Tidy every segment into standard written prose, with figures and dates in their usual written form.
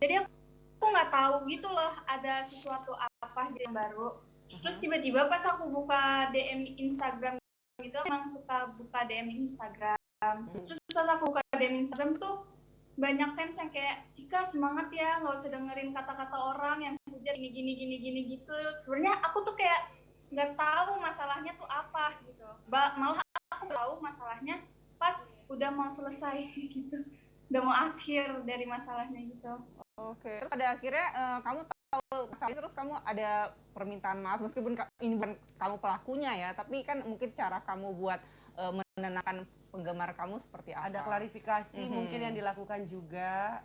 Jadi aku nggak tahu gitu loh ada sesuatu apa yang baru. Terus tiba-tiba pas aku buka DM Instagram gitu, emang suka buka DM Instagram. Terus pas aku buka DM Instagram tuh banyak fans yang kayak, Cika semangat ya, nggak usah dengerin kata-kata orang yang hujat gini gitu. Sebenarnya aku tuh kayak nggak tahu masalahnya tuh apa gitu. Malah aku tahu masalahnya pas udah mau selesai gitu, udah mau akhir dari masalahnya gitu. Oke, terus pada akhirnya kamu tahu masalah terus kamu ada permintaan maaf meskipun ini bukan kamu pelakunya ya, tapi kan mungkin cara kamu buat menenangkan penggemar kamu seperti apa? Ada klarifikasi mungkin yang dilakukan juga.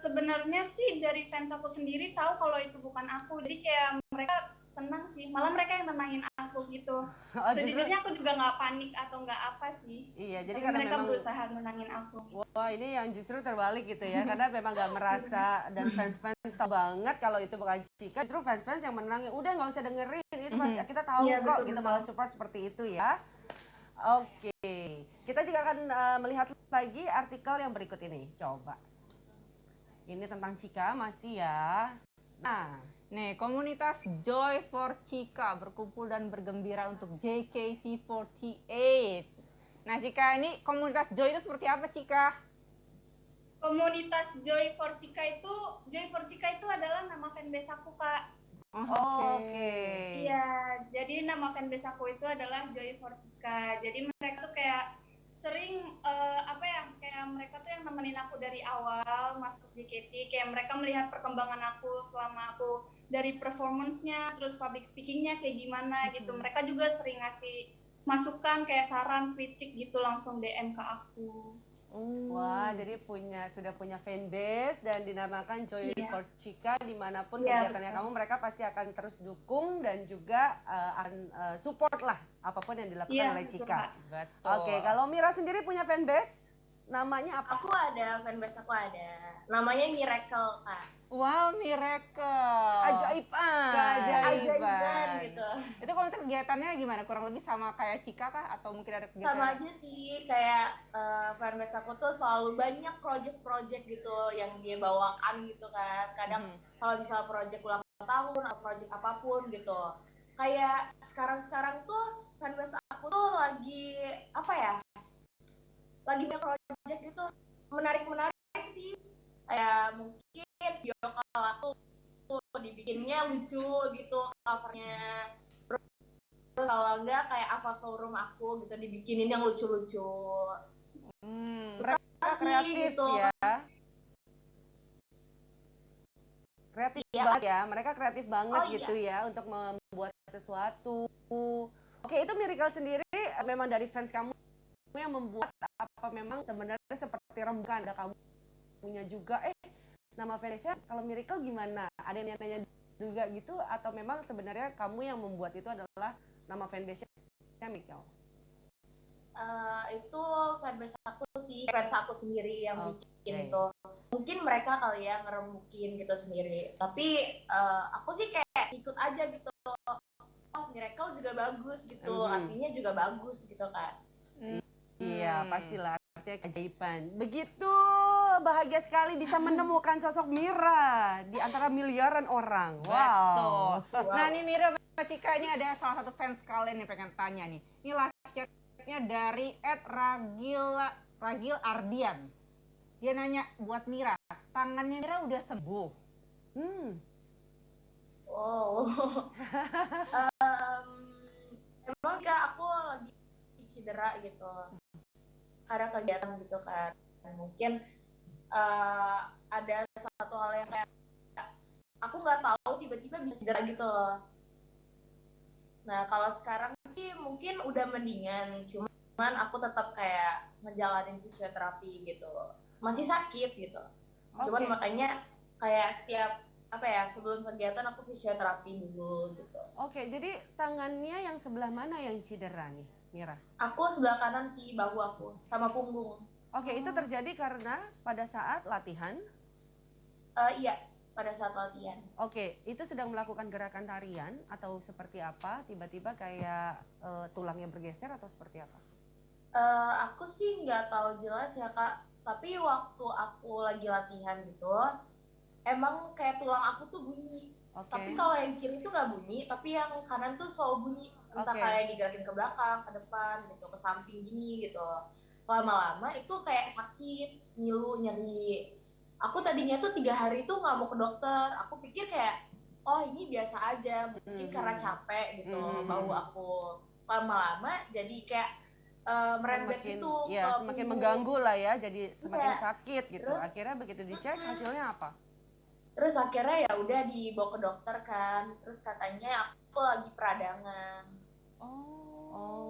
Sebenarnya sih dari fans aku sendiri tahu kalau itu bukan aku, jadi kayak mereka tenang sih, malah mereka yang nenangin aku gitu. Sejujurnya aku juga nggak panik atau nggak apa sih. Iya, jadi tapi karena mereka memang berusaha nenangin aku. Wah, ini yang justru terbalik gitu ya, karena memang nggak merasa dan fans-fans tahu banget kalau itu bukan Cika, justru fans-fans yang menenangin, udah nggak usah dengerin, itu pasti kita tahu Iya, kok, betul, kita betul. malah support seperti itu ya. Oke, kita juga akan melihat lagi artikel yang berikut ini, coba. Ini tentang Cika masih ya. Nah, nih komunitas Joy for Cika berkumpul dan bergembira untuk JKT48. Nah Cika, ini komunitas Joy itu seperti apa Cika? Komunitas Joy for Cika itu adalah nama fanbase aku, Kak. Oke. Iya, jadi nama fanbase aku itu adalah Joy for Cika. Jadi mereka tuh kayak sering kayak mereka tuh yang nemenin aku dari awal masuk JKT, kayak mereka melihat perkembangan aku selama aku dari performance-nya, terus public speaking-nya kayak gimana gitu. Mereka juga sering ngasih masukan kayak saran, kritik gitu, langsung DM ke aku. Wah, jadi sudah punya fanbase dan dinamakan Joy for Cika, dimanapun kegiatannya kamu, mereka pasti akan terus dukung dan juga support lah apapun yang dilakukan oleh Cika. Betul. Oke, kalau Mira sendiri punya fanbase, namanya apa? Aku ada, fanbase aku ada. Namanya Miracle, Kak. Wow, Miracle. Keajaiban gitu. Itu kalau kegiatannya gimana? Kurang lebih sama kayak Cika kah? Atau mungkin ada kegiatan? Sama aja sih, kayak fanbase aku tuh selalu banyak project-project gitu yang dia bawakan gitu kan. Kadang kalau misalnya project ulang tahun atau project apapun gitu. Kayak sekarang tuh fanbase aku tuh lagi lagi banyak project gitu, menarik sih. Kayak mungkin video call aku tuh dibikinnya lucu gitu covernya. Terus kalau enggak kayak apa showroom aku gitu dibikinin yang lucu-lucu. Mereka kreatif gitu ya. Kreatif banget ya, mereka kreatif banget gitu ya untuk membuat sesuatu. Oke, itu Miracle sendiri memang dari fans kamu yang membuat apa memang sebenarnya seperti rembukan ada kamu punya juga nama fansnya kalau Miracle gimana? Ada yang nanya juga gitu atau memang sebenarnya kamu yang membuat itu adalah nama fanbase-nya Miracle? Itu fanbase aku sih, fans aku sendiri yang bikin itu. Mungkin mereka kali ya ngerembukin gitu sendiri. Tapi aku sih kayak ikut aja gitu. Oh, Miracle juga bagus gitu, artinya juga bagus gitu kan. Iya, pastilah artinya keajaiban. Begitu bahagia sekali bisa menemukan sosok Mira di antara miliaran orang. Wow. Nah, ini Mira sama Cika ini ada salah satu fans kalian yang pengen tanya nih. Ini live chatnya dari @Ragil Ardian. Dia nanya buat Mira, tangannya Mira udah sembuh. Wow. Emang sih aku lagi cedera gitu. Ada kegiatan gitu kan. Mungkin ada satu hal yang kayak aku nggak tahu tiba-tiba bisa cedera gitu loh. Nah kalau sekarang sih mungkin udah mendingan, cuman aku tetap kayak ngejalanin fisioterapi gitu. Masih sakit gitu. Cuman makanya kayak setiap sebelum kegiatan aku fisioterapi dulu gitu. Oke, jadi tangannya yang sebelah mana yang cedera nih, Mira? Aku sebelah kanan sih, bahu aku sama punggung. Oke, itu terjadi karena pada saat latihan? Iya, pada saat latihan. Oke, itu sedang melakukan gerakan tarian atau seperti apa? Tiba-tiba kayak tulangnya bergeser atau seperti apa? Aku sih nggak tahu jelas ya Kak. Tapi waktu aku lagi latihan gitu, emang kayak tulang aku tuh bunyi. Oke. Tapi kalau yang kiri tuh nggak bunyi, tapi yang kanan tuh selalu bunyi. Entah Oke. kayak digerakin ke belakang, ke depan gitu, ke samping gini gitu. Lama-lama itu kayak sakit, ngilu, nyeri. Aku tadinya tuh 3 hari tuh nggak mau ke dokter. Aku pikir kayak, oh ini biasa aja, mungkin karena capek gitu, bau aku. Lama-lama jadi kayak merembet Semakin, itu ya, ke semakin punggung. mengganggu lah ya, jadi semakin Iya. sakit gitu. Terus, Akhirnya begitu dicek hasilnya apa? Terus akhirnya ya udah dibawa ke dokter kan. Terus katanya aku lagi peradangan. Oh.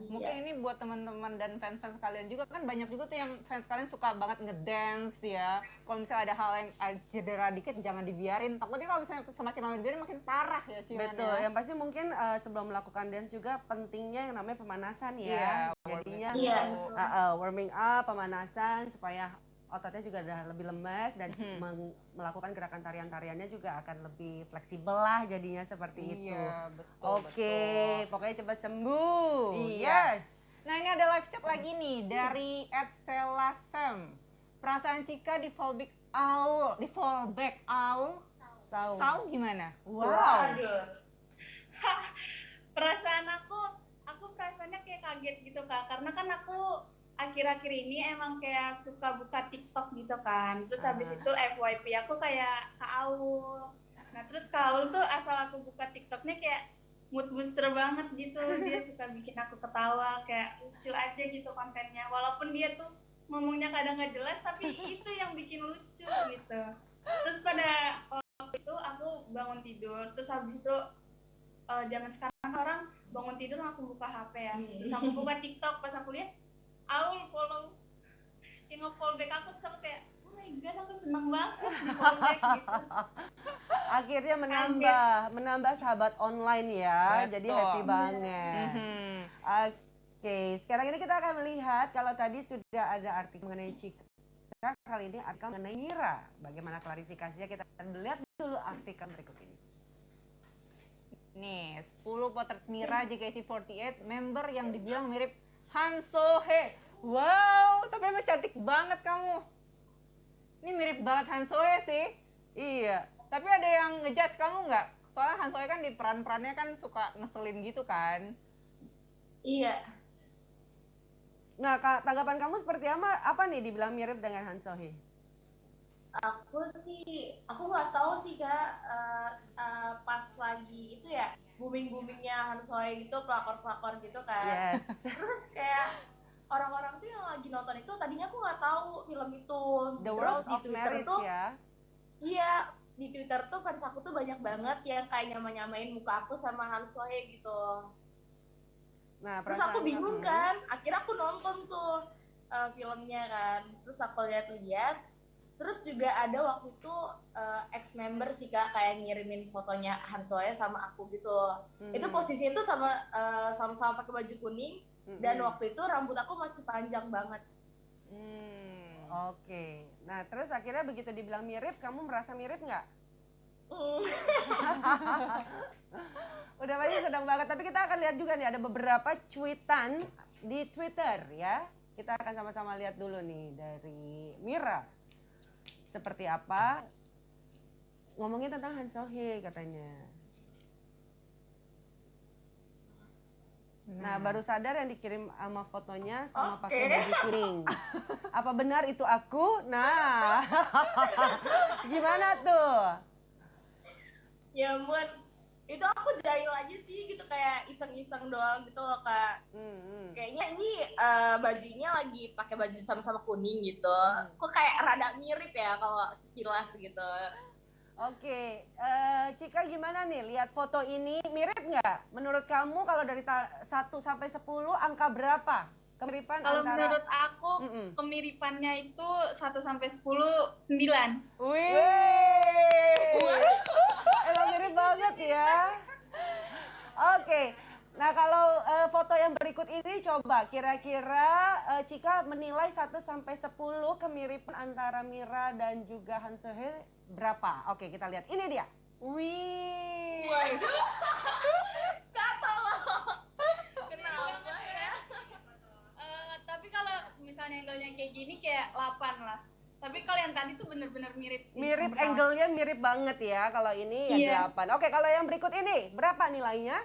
Mungkin Iya. ini buat teman-teman dan fans-fans kalian juga, kan banyak juga tuh yang fans kalian suka banget ngedance ya. Kalau misalnya ada hal yang cedera dikit jangan dibiarin. Takutnya kalau misalnya semakin lama dibiarin makin parah ya Cinan Betul, ya. yang pasti mungkin sebelum melakukan dance juga pentingnya yang namanya pemanasan ya. Iya, Jadinya Iya. warming up, pemanasan supaya ototnya juga udah lebih lemes dan melakukan gerakan tarian-tariannya juga akan lebih fleksibel lah jadinya seperti itu. Iya, betul. Oke, pokoknya cepat sembuh. Iya. Yes. Nah ini ada live chat lagi nih dari @selasem. Perasaan Cika di fallback Aul, Sau gimana? Wow. Waduh. Perasaan aku perasaannya kayak kaget gitu Kak, karena kan aku akhir-akhir ini emang kayak suka buka TikTok gitu kan. Terus habis itu FYP aku kayak Kak Aul. Nah terus Kak Aul tuh asal aku buka TikToknya kayak mood booster banget gitu. Dia suka bikin aku ketawa, kayak lucu aja gitu kontennya. Walaupun dia tuh ngomongnya kadang nggak jelas, tapi itu yang bikin lucu gitu. Terus pada waktu itu aku bangun tidur, terus habis itu zaman sekarang orang bangun tidur langsung buka HP ya. Terus aku buka TikTok, pas aku lihat Aul follow yang nge-follow back aku, terus aku kayak oh my god, aku seneng banget di follow back gitu. Akhirnya menambah sahabat online ya. Betul. Jadi happy banget. Oke, sekarang ini kita akan melihat kalau tadi sudah ada artikel mengenai Cika. Kali ini artikel mengenai Mira. Bagaimana klarifikasinya, kita akan lihat dulu artikel berikut ini. Nih, 10 potret Mira JKT48 member yang dibilang mirip Han So-hye. Wow, tapi emang cantik banget kamu. Ini mirip banget Han So-hye sih. Iya. Tapi ada yang ngejudge kamu nggak? Soalnya Han So-hye kan di peran-perannya kan suka ngeselin gitu kan. Iya. Nah, Kak, tanggapan kamu seperti apa nih dibilang mirip dengan Han So-hye? Aku nggak tahu sih Kak. Pas lagi itu ya boomingnya Han So-hye gitu, pelakor-pelakor gitu kan. Yes. Terus kayak orang-orang tuh yang lagi nonton itu tadinya aku nggak tahu film itu. The Terus World di of Twitter Marriage tuh, ya. iya, di Twitter tuh fans aku tuh banyak banget yang kayak nyamain muka aku sama Han So-hye gitu. Nah, Terus aku bingung kan, akhirnya aku nonton tuh filmnya kan. Terus aku lihat-lihat, terus juga ada waktu itu ex-member sih Kak kayak ngirimin fotonya Han So-hye sama aku gitu. Itu posisinya tuh sama-sama pakai baju kuning, dan waktu itu rambut aku masih panjang banget. Oke. Nah, terus akhirnya begitu dibilang mirip, kamu merasa mirip nggak? Udah pasti sedang banget, tapi kita akan lihat juga nih ada beberapa cuitan di Twitter ya. Kita akan sama-sama lihat dulu nih dari Mira. Seperti apa? Ngomongin tentang Han So-hye katanya. Nah, baru sadar yang dikirim sama fotonya sama pakai baju kuning. Apa benar itu aku? Nah, gimana tuh? Ya ampun, itu aku jahil aja sih gitu, kayak iseng-iseng doang gitu loh Kak. Kayaknya ini bajunya lagi pakai baju sama-sama kuning gitu. Kok kayak rada mirip ya kalau sekilas gitu. Oke, Cika gimana nih lihat foto ini, mirip nggak? Menurut kamu kalau dari 1 sampai 10 angka berapa? Kemiripan Kalau antara... menurut aku kemiripannya itu 1 sampai 10, 9. Wih, emang mirip banget ya. Oke, nah kalau foto yang berikut ini coba kira-kira Cika menilai 1 sampai 10 kemiripan antara Mira dan juga Han So-hye berapa? Oke, kita lihat. Ini dia. Wih. Kenapa ya? Tapi kalau misalnya angle-angle-nya kayak gini kayak 8 lah. Tapi kalau yang tadi tuh bener-bener mirip sih. Mirip, Sama. angle-nya mirip banget ya. Kalau ini ya Iya. 8. Oke, kalau yang berikut ini berapa nilainya?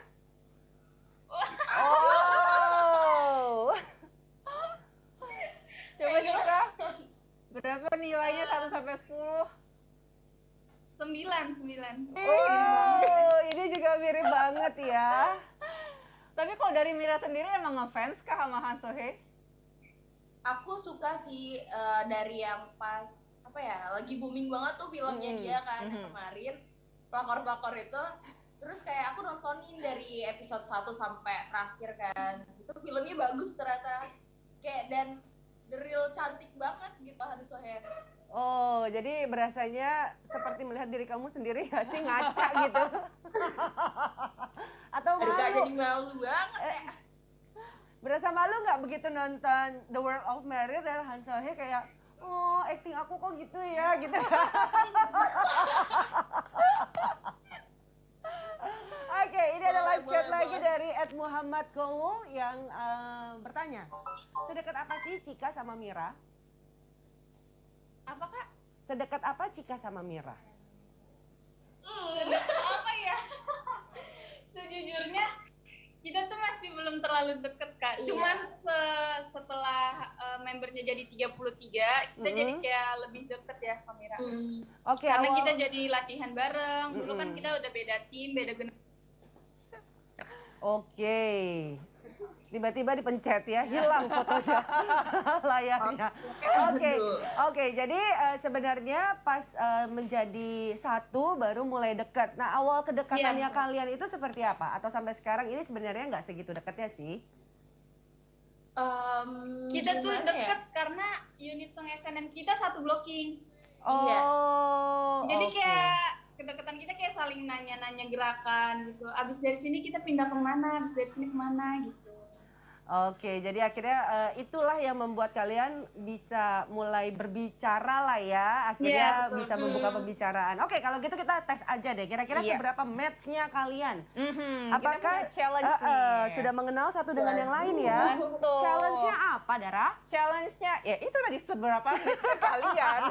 Oh. Coba Cika. Berapa nilainya 1 sampai 10? 9. Oh, ini juga mirip banget ya. Tapi kalau dari Mira sendiri emang ngefans kah sama Han So-hye? Aku suka sih dari yang pas apa ya lagi booming banget tuh filmnya dia kan yang kemarin pelakor-pelakor itu. Terus kayak aku nontonin dari episode 1 sampai terakhir kan. Itu filmnya bagus ternyata. Kayak dan the real cantik banget gitu Han So-hye. Oh, jadi berasanya seperti melihat diri kamu sendiri gak sih, ngaca gitu? Atau Aduh Kak, jadi malu? malu banget ya. Berasa malu nggak begitu nonton The World of Merit dan Han So-hye kayak, oh acting aku kok gitu ya, gitu. Oke, ini ada live chat lagi dari @Muhammad Kowo yang bertanya, sedekat apa sih Cika sama Mira? Apa Kak? Sedekat apa Cika sama Mira? Apa ya? Sejujurnya kita tuh masih belum terlalu deket Kak. Iya. Cuman setelah membernya jadi 33, kita jadi kayak lebih deket ya Kamira. Oke, Karena awal- kita jadi latihan bareng. Dulu kan kita udah beda tim, beda generasi. Oke. Tiba-tiba dipencet ya, hilang fotonya, layarnya. Oke. Jadi sebenarnya pas menjadi satu baru mulai dekat. Nah, awal kedekatannya Iya. kalian itu seperti apa? Atau sampai sekarang ini sebenarnya nggak segitu dekatnya sih? Kita tuh Gimana ya? deket karena unit Song SNM kita satu blocking. Oh. Jadi oke. kayak kedekatan kita kayak saling nanya-nanya gerakan gitu. Abis dari sini kita pindah kemana, abis dari sini kemana gitu. Oke, jadi akhirnya itulah yang membuat kalian bisa mulai berbicara lah ya. Akhirnya Iya, betul. bisa membuka pembicaraan. Oke, kalau gitu kita tes aja deh. Kira-kira Iya. seberapa match-nya kalian? Kita Apakah punya challenge nih? sudah mengenal satu dengan yang lain ya? Betul. Challenge-nya apa, Dara? Challenge-nya, ya itu tadi seberapa match-nya kalian.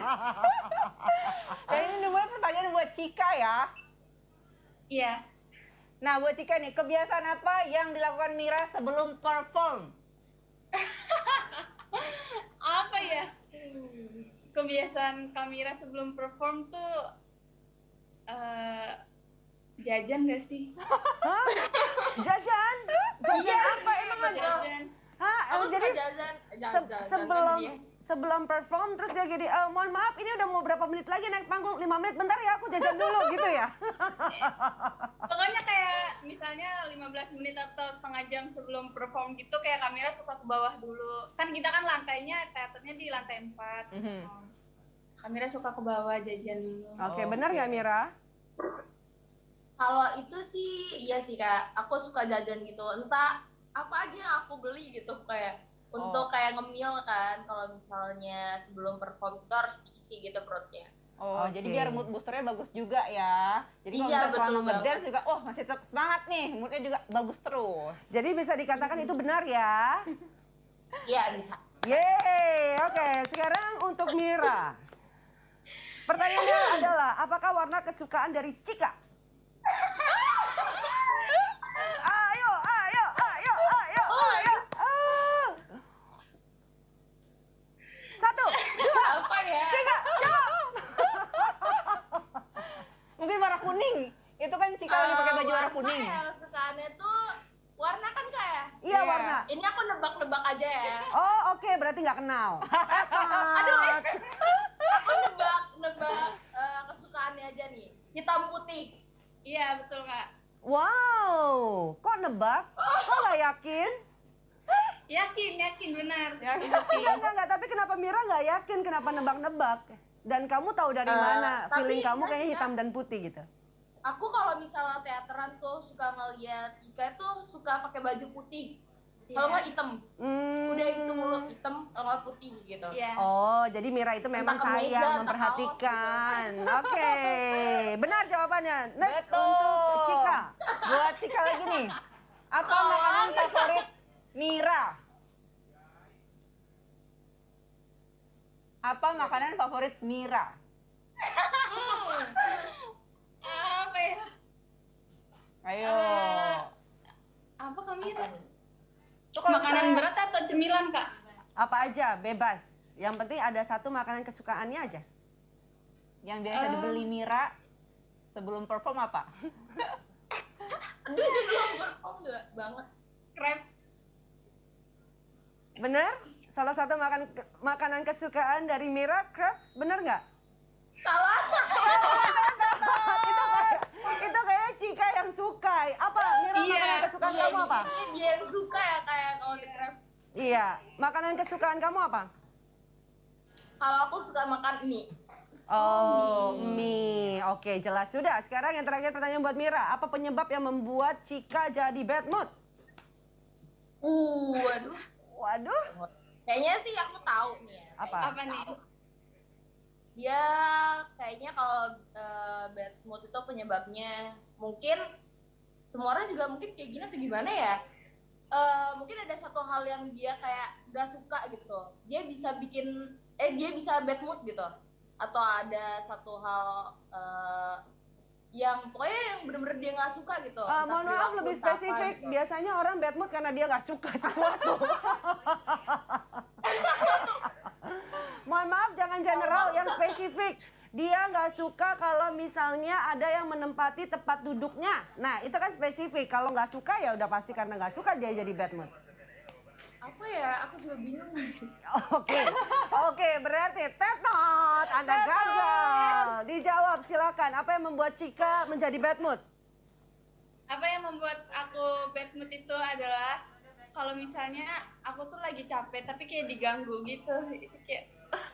Dan ini namanya pertanyaan buat Cika ya. Iya. Nah, buat Cika nih, kebiasaan apa yang dilakukan Mira sebelum perform? Apa ya? Kebiasaan Kamira sebelum perform tuh jajan gak sih? Jajan? Jajan apa emang ada? Jajan. Hah? Aku Jadi suka jajan sebelum perform terus dia gini, mohon maaf ini udah mau berapa menit lagi naik panggung, 5 menit bentar ya aku jajan dulu gitu ya? Pokoknya kayak misalnya 15 menit atau setengah jam sebelum perform gitu kayak Kamira suka ke bawah dulu. Kan kita kan lantainya, teaternya di lantai 4. Kamira suka ke bawah jajan dulu. Oke, benar nggak Mira? Kalau itu sih iya sih Kak, aku suka jajan gitu. Entah apa aja yang aku beli gitu kayak untuk kayak ngemil kan kalau misalnya sebelum perform itu harus diisi gitu perutnya. Oh, Oke. jadi biar mood boosternya bagus juga ya. Jadi kalau Iya, misalnya selama betul ngedance juga, oh masih tetap semangat nih, moodnya juga bagus terus. Jadi bisa dikatakan itu benar ya? Iya bisa. Yeay, oke. Sekarang untuk Mira. Pertanyaannya adalah, apakah warna kesukaan dari Cika? Ayo. Satu, dua, Apa ya? tiga, jawab. Mungkin warna kuning. Itu kan Cika lagi pakai baju warna kuning. Warna yang kesukaannya tuh warna kan kayak. Iya, Iya. warna. Ini aku nebak-nebak aja ya. Oh, oke, berarti nggak kenal. Aduh, aku nebak kesukaannya aja nih. Hitam putih. Iya, betul Kak. Wow, kok nebak? Kok nggak yakin? Yakin benar. Enggak, tapi kenapa Mira nggak yakin? Kenapa nebak-nebak? Dan kamu tahu dari mana tapi feeling kamu enggak kayaknya sih, hitam dan putih gitu? Aku kalau misalnya teateran tuh suka ngeliat Ika tuh suka pakai baju putih. Kalau nggak hitam. Udah itu mulu hitam, kalau nggak putih gitu. Iya. Oh, jadi Mira itu memang Entah kemeja, sayang entah memperhatikan. Oke, benar jawabannya. Next Betul. untuk Cika. Buat Cika lagi nih, apa makanan favorit Mira? Apa makanan favorit Mira? Apa ya? Ayo. Apa Kamira? Tuh kalau Makanan misalnya- berat atau cemilan, Kak? Apa aja, bebas. Yang penting ada satu makanan kesukaannya aja. Yang biasa dibeli Mira sebelum perform apa? Aduh, sebelum perform enggak banget. Crepes. Bener? Salah satu makanan kesukaan dari Mira, crepes, bener nggak? Salah. Itu kayak Cika yang suka. Apa, Mira, Iya. makanan kesukaan kamu apa? Dia yang suka ya kayak kalau di crepes. Iya, makanan kesukaan kamu apa? Kalau aku suka makan mie. Oh, mie. Oke, jelas. Sudah, sekarang yang terakhir pertanyaan buat Mira. Apa penyebab yang membuat Cika jadi bad mood? Waduh. Waduh, Kayaknya sih aku tahu nih ya. apa? Apa nih? Dia kayaknya kalau bad mood itu penyebabnya mungkin semua orang juga mungkin kayak gini atau gimana ya. Mungkin ada satu hal yang dia kayak gak suka gitu. Dia bisa dia bisa bad mood gitu. Atau ada satu hal yang pokoknya yang bener-bener dia gak suka gitu. Entah Mohon maaf, perilaku, lebih entah apa spesifik. gitu. Biasanya orang bad mood karena dia nggak suka sesuatu. Mohon maaf, jangan general, yang spesifik. Dia nggak suka kalau misalnya ada yang menempati tempat duduknya. Nah, itu kan spesifik. Kalau nggak suka ya udah pasti karena nggak suka dia jadi bad mood. Apa ya? Aku juga bingung. Oke, oke, berarti tetot, Anda gagal. Dijawab, silakan. Apa yang membuat Cika menjadi bad mood? Apa yang membuat aku bad mood itu adalah kalau misalnya aku tuh lagi capek tapi kayak diganggu gitu. Itu kayak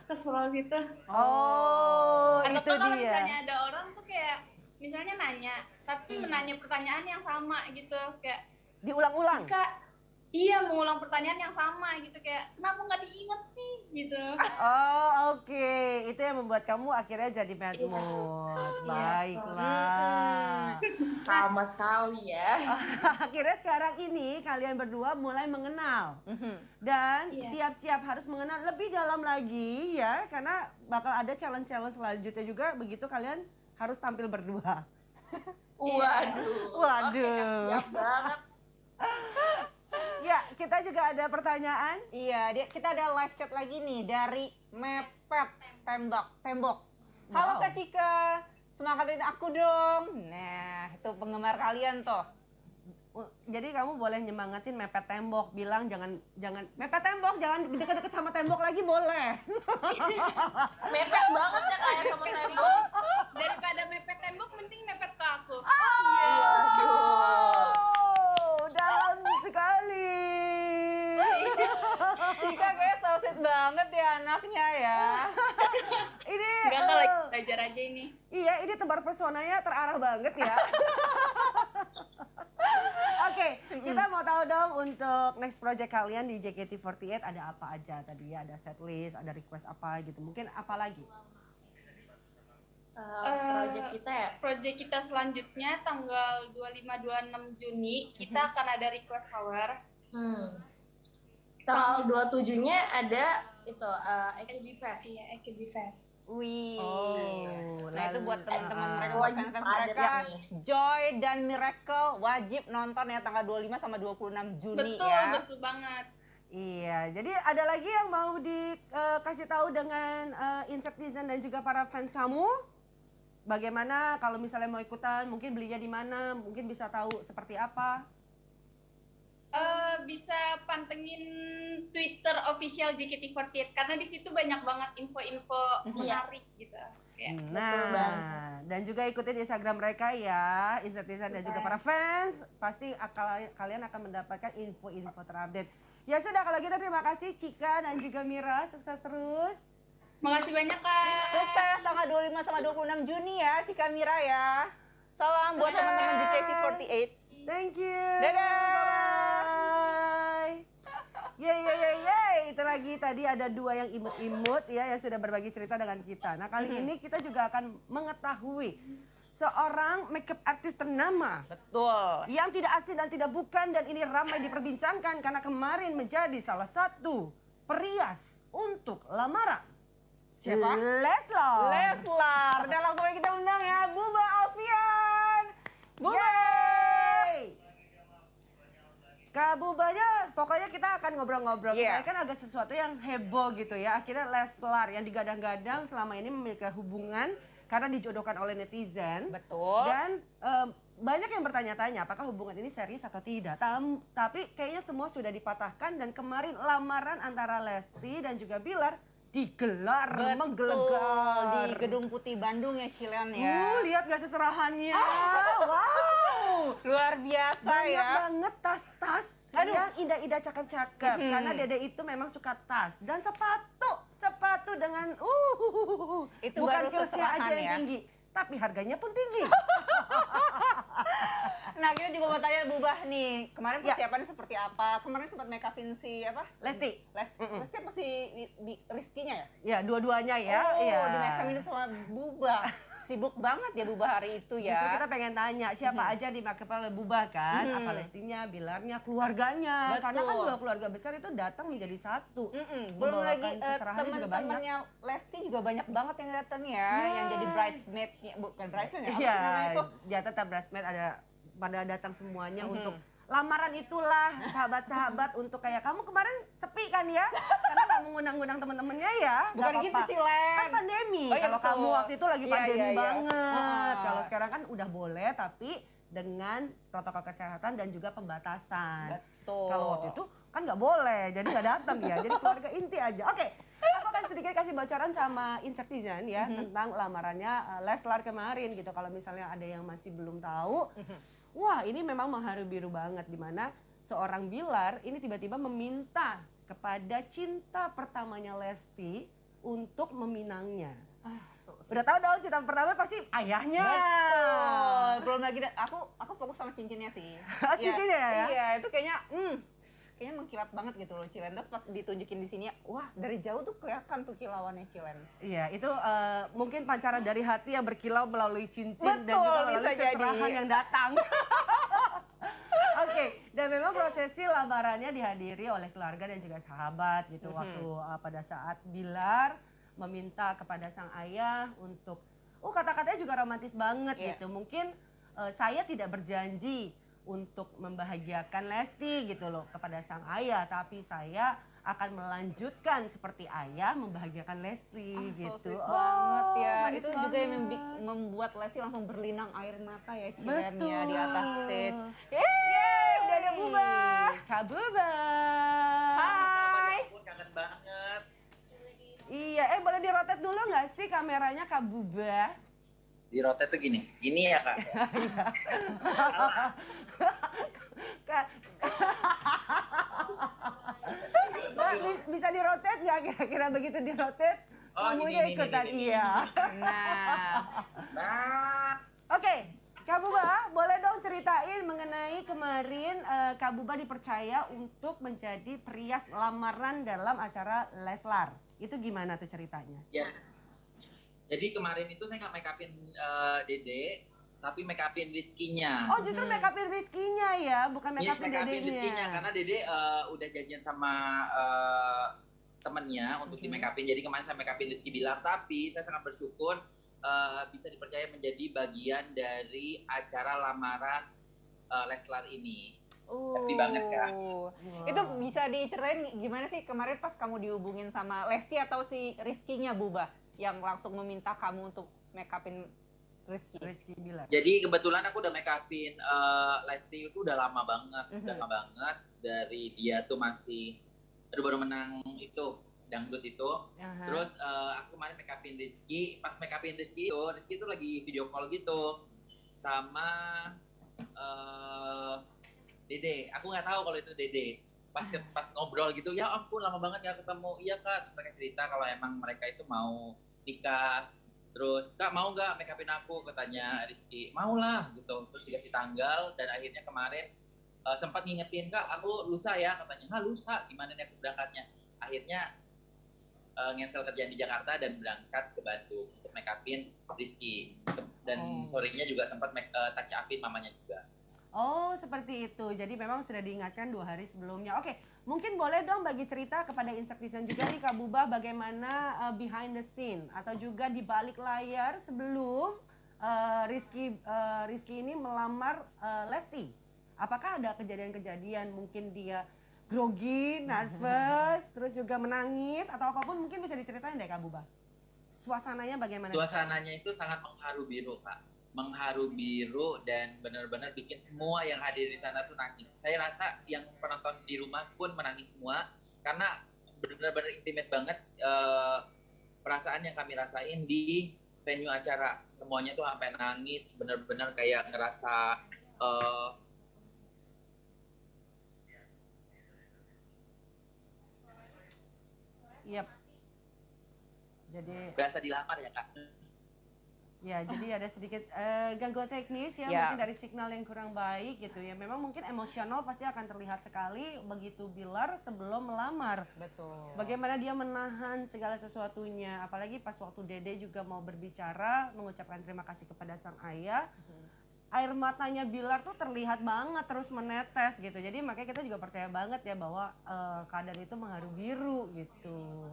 kesel gitu. Oh, Atau itu kalau dia. misalnya ada orang tuh kayak misalnya nanya tapi menanya pertanyaan yang sama gitu kayak Diulang-ulang. Kak, iya mengulang pertanyaan yang sama gitu kayak kenapa nggak diingat sih gitu. Oh, oke. Itu yang membuat kamu akhirnya jadi bad Iya. mood. Iya. Baiklah. Sama sekali ya. Akhirnya sekarang ini kalian berdua mulai mengenal. Mhm. Dan Iya. siap-siap harus mengenal lebih dalam lagi ya. Karena bakal ada challenge-challenge selanjutnya juga. Begitu kalian harus tampil berdua. Waduh. Waduh. Oke, siap banget. Ya, kita juga ada pertanyaan. Iya, kita ada live chat lagi nih dari Mepet Tembok. Halo Wow. Kak Cika, semangatin aku dong. Nah, itu penggemar kalian tuh. Jadi kamu boleh nyemangatin mepet tembok, bilang jangan mepet tembok, jangan deket-deket sama tembok lagi boleh. Mepet banget ya kayak sama tembok. Daripada mepet tembok mending mepet ke aku. Oh, dalam sekali. Cika kayak so sweet banget ya anaknya ya. Ini Enggak kan lagi belajar aja ini. iya, ini tebar pesonanya terarah banget ya. Oke, kita mau tahu dong untuk next project kalian di JKT48 ada apa aja tadi ya, ada set list, ada request apa gitu. Mungkin apa lagi? Project kita ya. Project kita selanjutnya tanggal 25-26 Juni kita akan ada request hour. Tanggal 27-nya ada itu AKB Fest. Iya, AKB Fest. Wih. Oh, Nah itu buat teman-teman mereka, Wajib buat fans ada mereka, nih. Joy dan Miracle wajib nonton ya tanggal 25 sama 26 Juni Betul, ya. betul banget. Iya, jadi ada lagi yang mau dikasih tahu dengan Insectizen dan juga para fans kamu? Bagaimana kalau misalnya mau ikutan, mungkin belinya di mana, mungkin bisa tahu seperti apa? Bisa pantengin Twitter official JKT48 karena di situ banyak banget info-info menarik gitu. Kayak, Betul banget. Nah, dan juga ikutin Instagram mereka ya, Insectizen dan juga para fans, pasti kalian akan mendapatkan info-info terupdate. Ya sudah, kalau gitu terima kasih Cika dan juga Mira, sukses terus. Makasih banyak Kak. Sukses tanggal 25 sama 26 Juni ya Cika Mira ya. Salam buat teman-teman JKT48. Thank you. Dadah. Bye. Yeay. Itu lagi tadi ada dua yang imut-imut ya yang sudah berbagi cerita dengan kita. Nah, kali ini kita juga akan mengetahui seorang makeup artist ternama Betul. yang tidak asing dan tidak bukan, dan ini ramai diperbincangkan karena kemarin menjadi salah satu perias untuk lamaran. Siapa? Leslar. Leslar. Dan langsung aja kita undang ya Buba Alfian. Buba. Yeay. Kak Bubanya, pokoknya kita akan ngobrol-ngobrol. Iya. Kan agak sesuatu yang heboh gitu ya. Akhirnya Leslar yang digadang-gadang selama ini memiliki hubungan karena dijodohkan oleh netizen. Betul. Dan banyak yang bertanya-tanya apakah hubungan ini serius atau tidak. Tapi kayaknya semua sudah dipatahkan dan kemarin lamaran antara Lesti dan juga Bilar digelar, menggelegar. Di Gedung Putih Bandung ya Cilen ya. Lihat gak seserahannya? Wow. Luar biasa Banyak ya. banget tas-tas Aduh. yang indah-indah cakep-cakep. Karena Dede itu memang suka tas dan sepatu dengan Itu bukan baru heelsnya aja seserahan yang ya. tinggi, tapi harganya pun tinggi. Nah kita juga mau tanya Bubah nih, kemarin Ya. persiapannya seperti apa? Kemarin sempat make upin si apa? Lesti. Lesti apa si Rizky-nya ya? Ya, dua-duanya ya. Oh, Iya. di make upin sama Bubah. Sibuk banget ya Bubah hari itu Justru ya. kita pengen tanya siapa aja di make up oleh Bubah kan? Apa Lestinya, Bilarnya, keluarganya. Betul. Karena kan dua keluarga besar itu datang menjadi satu. Belum lagi Membawakan seserahannya juga banyak. teman-temannya Lesti juga banyak banget yang datang ya, yang jadi Yes. bridesmaid-nya, bukan bridesmaid ya, apa Iya, sih namanya itu? ya tetap bridesmaid ada pada datang semuanya untuk lamaran itulah sahabat-sahabat untuk kayak kamu kemarin sepi kan ya karena nggak mengundang-undang teman-temannya ya. Bukan nggak gitu apa-apa. Cilen. Kan pandemi. Oh, iya, Kalau betul. kamu waktu itu lagi Iya, pandemi iya, iya. banget. Ah. Kalau sekarang kan udah boleh tapi dengan protokol kesehatan dan juga pembatasan. Betul. Kalau waktu itu kan nggak boleh, jadi nggak datang ya. Jadi keluarga inti aja. Oke, aku akan sedikit kasih bocoran sama Incertizen ya tentang lamarannya Leslar kemarin gitu. Kalau misalnya ada yang masih belum tahu, wah ini memang mengharu biru banget di mana seorang Bilar ini tiba-tiba meminta kepada cinta pertamanya Lesti untuk meminangnya. Udah tahu dong cinta pertama pasti ayahnya. Betul. Belum lagi aku fokus sama cincinnya sih. Cincinnya ya? Iya, itu kayaknya mengkilat banget gitu loh Cilen. Terus pas ditunjukin di sini, wah dari jauh tuh kelihatan tuh kilauannya Cilen. Iya, itu mungkin pancaran dari hati yang berkilau melalui cincin dan Betul, juga melalui bisa jadi. seserahan yang datang. Oke, dan memang prosesi lamarannya dihadiri oleh keluarga dan juga sahabat gitu. Waktu pada saat Bilar meminta kepada sang ayah untuk, kata-katanya juga romantis banget Iya. gitu. Mungkin saya tidak berjanji untuk membahagiakan Lesti gitu loh kepada sang ayah, tapi saya akan melanjutkan seperti ayah membahagiakai Lesti So gitu. sweet banget ya. manis Itu juga yang banget. membuat Lesti langsung berlinang air mata ya Cilen ya di Betul. atas stage. Yeay, udah ada Buba. Kak Buba. Hai. Ampun, kangen banget. Iya, boleh dirotet dulu nggak sih kameranya Kak Buba? Di rotet tuh gini ya kak. Kak, Mbak, bisa dirotet nggak kira-kira begitu dirotet? Oh, Kamunya ini, ikutan, ini. iya. Nah, Nah, Oke, Kak Buba, boleh dong ceritain mengenai kemarin Kak Buba dipercaya untuk menjadi perias lamaran dalam acara Leslar. Itu gimana tuh ceritanya? yes. Jadi kemarin itu saya nggak make upin Dede, tapi make upin Rizky-nya. Oh, justru make upin Rizky-nya ya, bukan make Yes, upin make upin Dedenya. Rizky-nya karena Dede udah janjian sama temennya untuk di make upin. Jadi kemarin saya make upin Rizky Bilar, tapi saya sangat bersyukur bisa dipercaya menjadi bagian dari acara lamaran Leslar ini. Happy banget, Kak. Wow. itu bisa diceritain gimana sih kemarin pas kamu dihubungin sama Lesti atau si Rizky-nya Buba yang langsung meminta kamu untuk make upin Rizky? Rizky Bilar. Jadi kebetulan aku udah make upin Lesti itu udah lama banget, dari dia tuh masih baru menang itu dangdut itu. Aha. Terus aku kemarin make upin Rizky, pas make upin Rizky itu lagi video call gitu sama Dede. Aku nggak tahu kalau itu Dede. Pas ngobrol gitu, ya ampun lama banget nggak ketemu. Iya kak, mereka cerita kalau emang mereka itu mau nikah. Terus kak mau nggak make upin aku, katanya Rizky. Mau lah gitu. Terus dikasih tanggal dan akhirnya kemarin sempat ngingetin kak, aku lusa ya, katanya. Lusa, gimana nih aku berangkatnya? Akhirnya ngensel kerjaan di Jakarta dan berangkat ke Bandung untuk make upin Rizky. Dan sorenya juga sempat touch upin mamanya juga. Oh, seperti itu. Jadi memang sudah diingatkan 2 hari sebelumnya. Oke, mungkin boleh dong bagi cerita kepada Insectizen juga nih Kak Buba bagaimana behind the scene atau juga di balik layar sebelum Rizky ini melamar Lesti. Apakah ada kejadian-kejadian mungkin dia grogi, nervous, terus juga menangis atau apapun mungkin bisa diceritain deh Kak Buba. Suasananya bagaimana? Suasananya itu sangat mengharu biru, Kak. Mengharu biru dan benar-benar bikin semua yang hadir di sana tuh nangis. Saya rasa yang penonton di rumah pun menangis semua karena benar-benar intimate banget perasaan yang kami rasain di venue acara. Semuanya tuh sampai nangis, benar-benar kayak ngerasa Yep. Jadi berasa dilamar ya, Kak. ya, jadi ada sedikit gangguan teknis ya, Ya. mungkin dari signal yang kurang baik gitu ya. Memang mungkin emosional pasti akan terlihat sekali begitu Bilar sebelum melamar. Betul. Bagaimana dia menahan segala sesuatunya, apalagi pas waktu Dede juga mau berbicara, mengucapkan terima kasih kepada sang ayah. Air matanya Bilar tuh terlihat banget terus menetes gitu. Jadi makanya kita juga percaya banget ya bahwa keadaan itu mengharu biru gitu.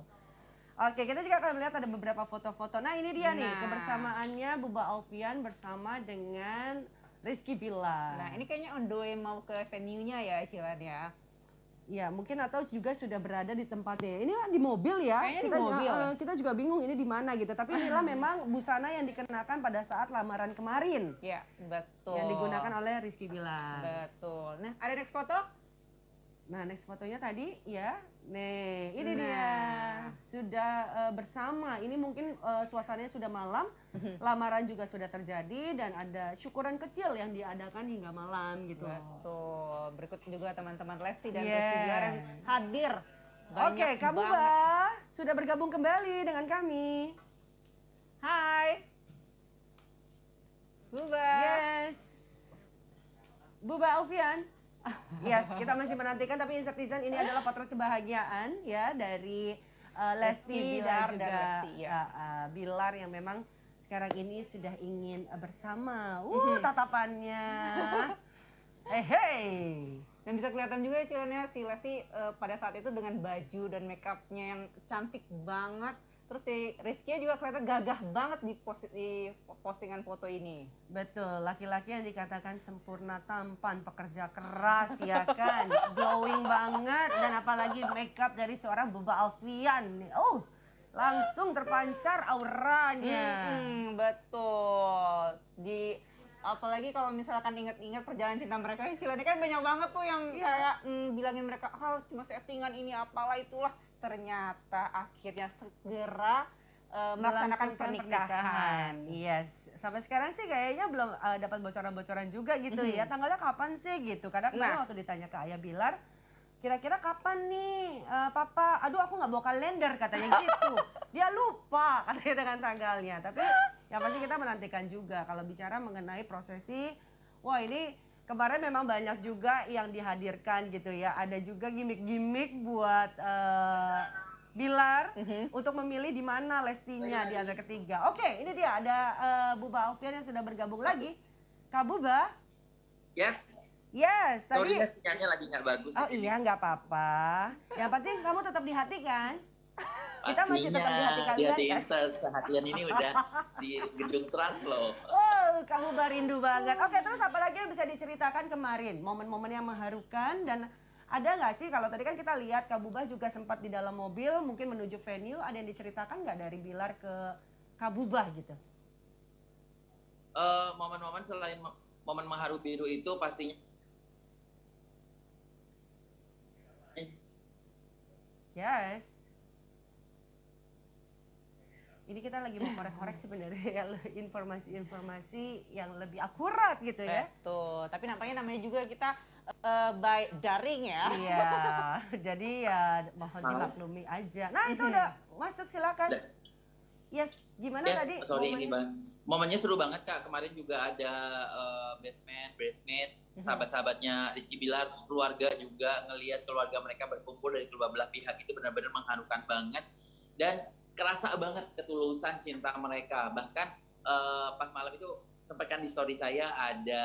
Oke, kita juga akan melihat ada beberapa foto-foto. Nah, ini dia nih Nah. kebersamaannya Buba Alfian bersama dengan Rizky Bilar. Nah, ini kayaknya on the way mau ke venue-nya ya, Cilan ya. Ya, mungkin atau juga sudah berada di tempatnya. Ini di mobil ya. Kayaknya di kita, mobil. Kita juga bingung ini di mana gitu. Tapi inilah memang busana yang dikenakan pada saat lamaran kemarin. Ya, betul. Yang digunakan oleh Rizky Bilar. Betul. Nah, ada next foto? Nah, next fotonya tadi ya. Nih, ini Nah. dia. Sudah bersama. Ini mungkin suasananya sudah malam. Lamaran juga sudah terjadi dan ada syukuran kecil yang diadakan hingga malam gitu. Betul. Berikut juga teman-teman Lesti dan Yes. Rizky Bilar yang hadir. Oke, Banyak Kak Buba banget. sudah bergabung kembali dengan kami. Hai. Buba. Yes. Buba Alfian. Yes, kita masih menantikan tapi Insectizen ini adalah potret kebahagiaan ya dari Lesti Bilar dan dan juga Lesti, ya. Bilar yang memang sekarang ini sudah ingin bersama. Tatapannya. Hey. Dan bisa kelihatan juga ya Cilannya si Lesti pada saat itu dengan baju dan makeupnya yang cantik banget. Terus si Rizky juga kelihatan gagah banget di postingan foto ini. Betul, laki-laki yang dikatakan sempurna tampan, pekerja keras ya kan, glowing banget dan apalagi makeup dari seorang Buba Alfian. Oh, langsung terpancar auranya. Betul. Apalagi kalau misalkan ingat-ingat perjalanan cinta mereka, Cilannya kan banyak banget tuh yang kayak bilangin mereka, cuma settingan ini apalah itulah. Ternyata akhirnya segera melaksanakan pernikahan. Yes. Sampai sekarang sih kayaknya belum dapat bocoran-bocoran juga gitu ya. Tanggalnya kapan sih gitu? Karena kemarin waktu ditanya ke Ayah Bilar, kira-kira kapan nih Papa? Aduh aku nggak bawa kalender katanya gitu. Dia lupa katanya dengan tanggalnya. Tapi yang pasti kita menantikan juga. Kalau bicara mengenai prosesi, wah ini kemarin memang banyak juga yang dihadirkan gitu ya. Ada juga gimmick-gimmick buat Bilar untuk memilih di mana Lestinya di antara ketiga. Oke, ini dia ada Buba Alfian yang sudah bergabung lagi. Kak Buba? Yes. Yes, Sorry, tadi. sinyalnya lagi nggak bagus Oh di sini. iya, nggak apa-apa. Yang penting kamu tetap di hati kan? Kita masih tetap di hati Pastinya, kalian di hati kan? Insert sehatian ini udah di gedung Trans loh. Oh, kamu barindu banget. Oke, terus apa lagi yang bisa diceritakan kemarin? Momen-momen yang mengharukan dan ada nggak sih, kalau tadi kan kita lihat Kak Buba juga sempat di dalam mobil, mungkin menuju venue, ada yang diceritakan nggak dari Bilar ke Kak Buba gitu? Momen-momen selain momen mengharu biru itu pastinya Yes. Ini kita lagi mau korek-korek sebenarnya ya, informasi-informasi yang lebih akurat gitu ya. Betul. Tapi namanya juga kita by daring ya. Iya, jadi ya mohon dimaklumi aja. Nah itu udah masuk silakan. Yes, gimana tadi? sorry ini momennya? Bang. Momennya seru banget Kak. Kemarin juga ada bridesmaid, sahabat-sahabatnya Rizky Bilar, terus keluarga juga ngelihat keluarga mereka berkumpul dari kedua belah pihak itu benar-benar mengharukan banget dan kerasa banget ketulusan cinta mereka. Bahkan pas malam itu sampaikan di story saya ada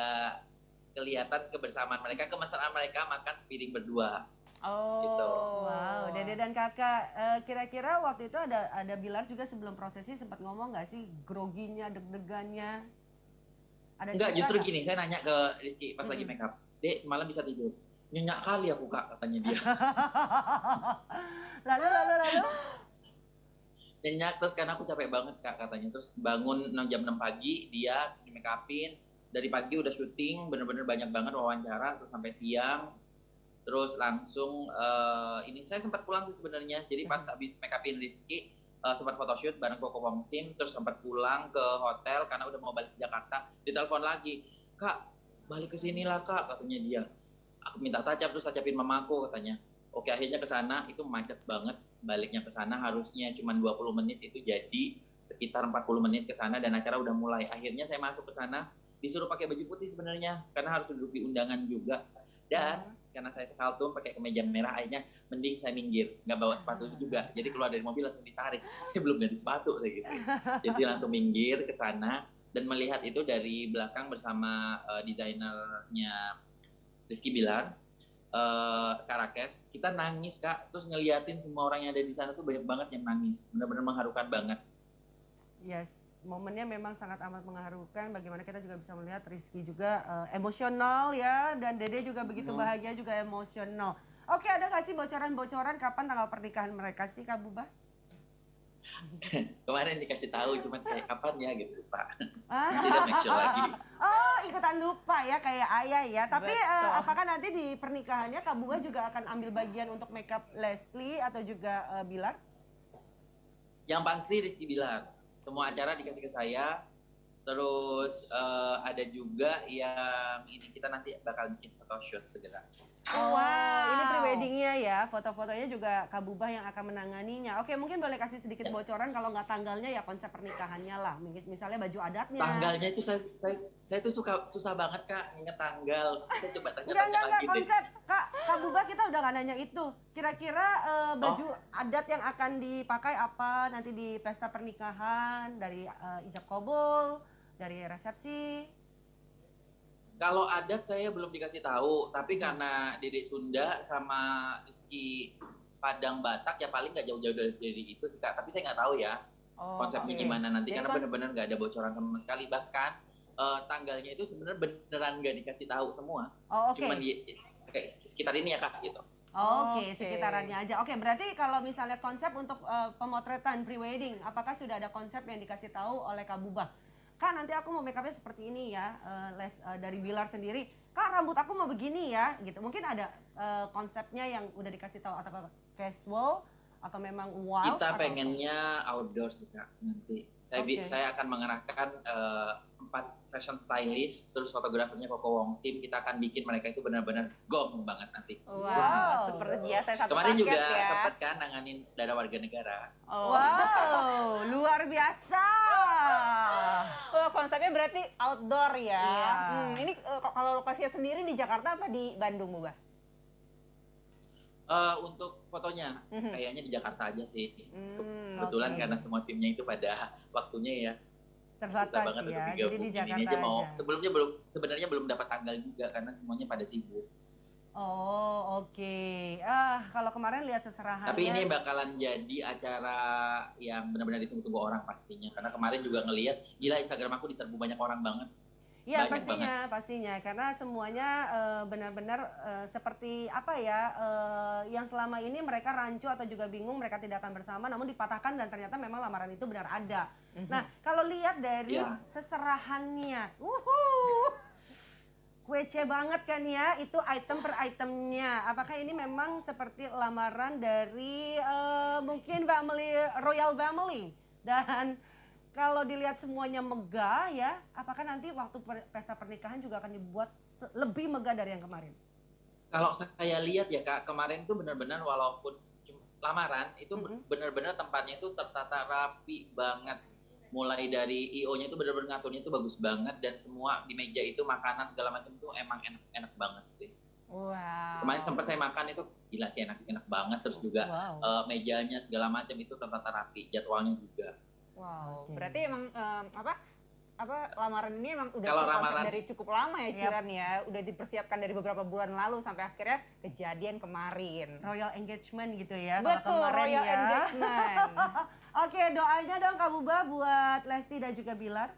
kelihatan kebersamaan mereka, kemesraan mereka makan sepiring berdua. Oh. Gitu. Wow, Dede dan Kakak, kira-kira waktu itu ada Bilar juga sebelum prosesi sempat ngomong nggak sih groginya, deg-degannya? Ada Enggak, cerita justru nggak? gini, saya nanya ke Rizky pas lagi make up. Dek, semalam bisa tidur? Nyenyak kali aku Kak, katanya dia. Lalu? Nyenyak, terus karena aku capek banget Kak katanya. Terus bangun jam 6 pagi, dia di make upin. Dari pagi udah syuting, bener-bener banyak banget wawancara, terus sampai siang. Terus langsung ini saya sempat pulang sih sebenarnya. Jadi pas habis make upin Rizky, sempat photoshoot bareng Koko Wongsim, terus sempat pulang ke hotel karena udah mau balik ke Jakarta. Ditelepon lagi, Kak balik ke sini lah Kak, katanya dia. Aku minta tacap, terus tacapin mamaku katanya. Oke, akhirnya ke sana, itu macet banget. Baliknya ke sana harusnya cuma 20 menit, itu jadi sekitar 40 menit ke sana dan acara udah mulai. Akhirnya saya masuk ke sana, disuruh pakai baju putih sebenarnya karena harus duduk di undangan juga. Dan karena saya saltum pakai kemeja merah, akhirnya mending saya minggir, nggak bawa sepatu juga. Jadi keluar dari mobil langsung ditarik. Saya belum ganti sepatu saya gitu. Jadi langsung minggir ke sana dan melihat itu dari belakang bersama desainernya Rizky Bilar, Karakes. Kita nangis Kak, terus ngeliatin semua orang yang ada di sana tuh banyak banget yang nangis. Benar-benar mengharukan banget. Yes, momennya memang sangat amat mengharukan. Bagaimana kita juga bisa melihat Rizky juga emosional ya, dan Dede juga begitu bahagia juga emosional. Oke, ada nggak sih bocoran-bocoran kapan tanggal pernikahan mereka sih Kak Buba? Kemarin dikasih tahu, cuman kayak kapan ya gitu Pak. Ah. Tidak make sure lagi. Oh, ikutan lupa ya kayak ayah ya. Tapi Betul. apakah nanti di pernikahannya Kak Bunga juga akan ambil bagian untuk makeup Leslie atau juga Bilar? Yang pasti Rizky Bilar. Semua acara dikasih ke saya. Terus ada juga yang ini kita nanti bakal bikin photoshoot segera. Oh, wow. Ini pre-weddingnya ya, foto-fotonya juga Kak Bubah yang akan menanganinya. Oke, mungkin boleh kasih sedikit bocoran kalau nggak tanggalnya ya konsep pernikahannya lah. Misalnya baju adatnya. Tanggalnya itu saya tuh susah banget Kak inget tanggal. Saya coba tanya Enggak, lagi deh. konsep. Kak Bubah kita udah nggak nanya itu. Kira-kira baju adat yang akan dipakai apa nanti di pesta pernikahan, dari ijab kabul, dari resepsi? Kalau adat saya belum dikasih tahu, tapi karena Dedek Sunda sama Rizky Padang Batak ya paling nggak jauh-jauh dari itu sih Kak. Tapi saya nggak tahu ya konsepnya gimana nanti, Jadi karena benar-benar nggak ada bocoran sama sekali. Bahkan tanggalnya itu sebenarnya beneran nggak dikasih tahu semua. Oh, oke. Cuman kayak sekitar ini ya Kak gitu. Oke, sekitarannya aja. Oke, berarti kalau misalnya konsep untuk pemotretan pre-wedding, apakah sudah ada konsep yang dikasih tahu oleh Kak Bubah? Kak, nanti aku mau make upnya seperti ini ya, dari Bilar sendiri. Kak, rambut aku mau begini ya, gitu. Mungkin ada konsepnya yang udah dikasih tahu atau casual atau memang wow? Kita pengennya outdoor sih Kak nanti. Saya akan mengerahkan 4 fashion stylist, terus fotografernya Koko Wongsim. Kita akan bikin mereka itu benar-benar gong banget nanti. Wow, seperti biasa satu Kemarin paket juga ya. sempat kan nanganin Dara Warga Negara. Oh. Wow, luar biasa. Oh, konsepnya berarti outdoor ya. Iya. Ini kalau lokasinya sendiri di Jakarta apa di Bandung, Bubah? Untuk fotonya kayaknya di Jakarta aja sih. oke. Kebetulan karena semua timnya itu pada waktunya ya. Terbatas Susah banget ya, untuk jadi di digabungin. Jakarta Ini aja mau aja. sebenarnya belum dapat tanggal juga karena semuanya pada sibuk. Oh, oke. Kalau kemarin lihat seserahannya. Tapi ini bakalan jadi acara yang benar-benar ditunggu-tunggu orang pastinya. Karena kemarin juga ngelihat, gila Instagram aku diserbu banyak orang banget. Ya banyak pastinya karena semuanya benar-benar seperti apa ya, yang selama ini mereka rancu atau juga bingung mereka tidak akan bersama, namun dipatahkan dan ternyata memang lamaran itu benar ada. Nah, kalau lihat dari seserahannya, kece banget kan ya, itu item per itemnya. Apakah ini memang seperti lamaran dari mungkin royal family? Dan kalau dilihat semuanya megah ya, apakah nanti waktu pesta pernikahan juga akan dibuat lebih megah dari yang kemarin? Kalau saya lihat ya Kak, kemarin itu benar-benar walaupun lamaran, itu benar-benar tempatnya itu tertata rapi banget. Mulai dari IO-nya itu benar-benar ngaturnya itu bagus banget, dan semua di meja itu makanan segala macam itu emang enak-enak banget sih. Wow. Kemarin sempat saya makan itu gila sih, enak banget, terus juga mejanya segala macam itu tertata rapi, jadwalnya juga. Wow, Oke. berarti emang lamaran ini emang udah Kalau terkonsep lamaran- dari cukup lama ya Cilan ya. Udah dipersiapkan dari beberapa bulan lalu sampai akhirnya kejadian kemarin. Royal engagement gitu ya. kalau Betul, kemarin royal ya. engagement. Oke, doanya dong Kak Buba buat Lesti dan juga Bilar.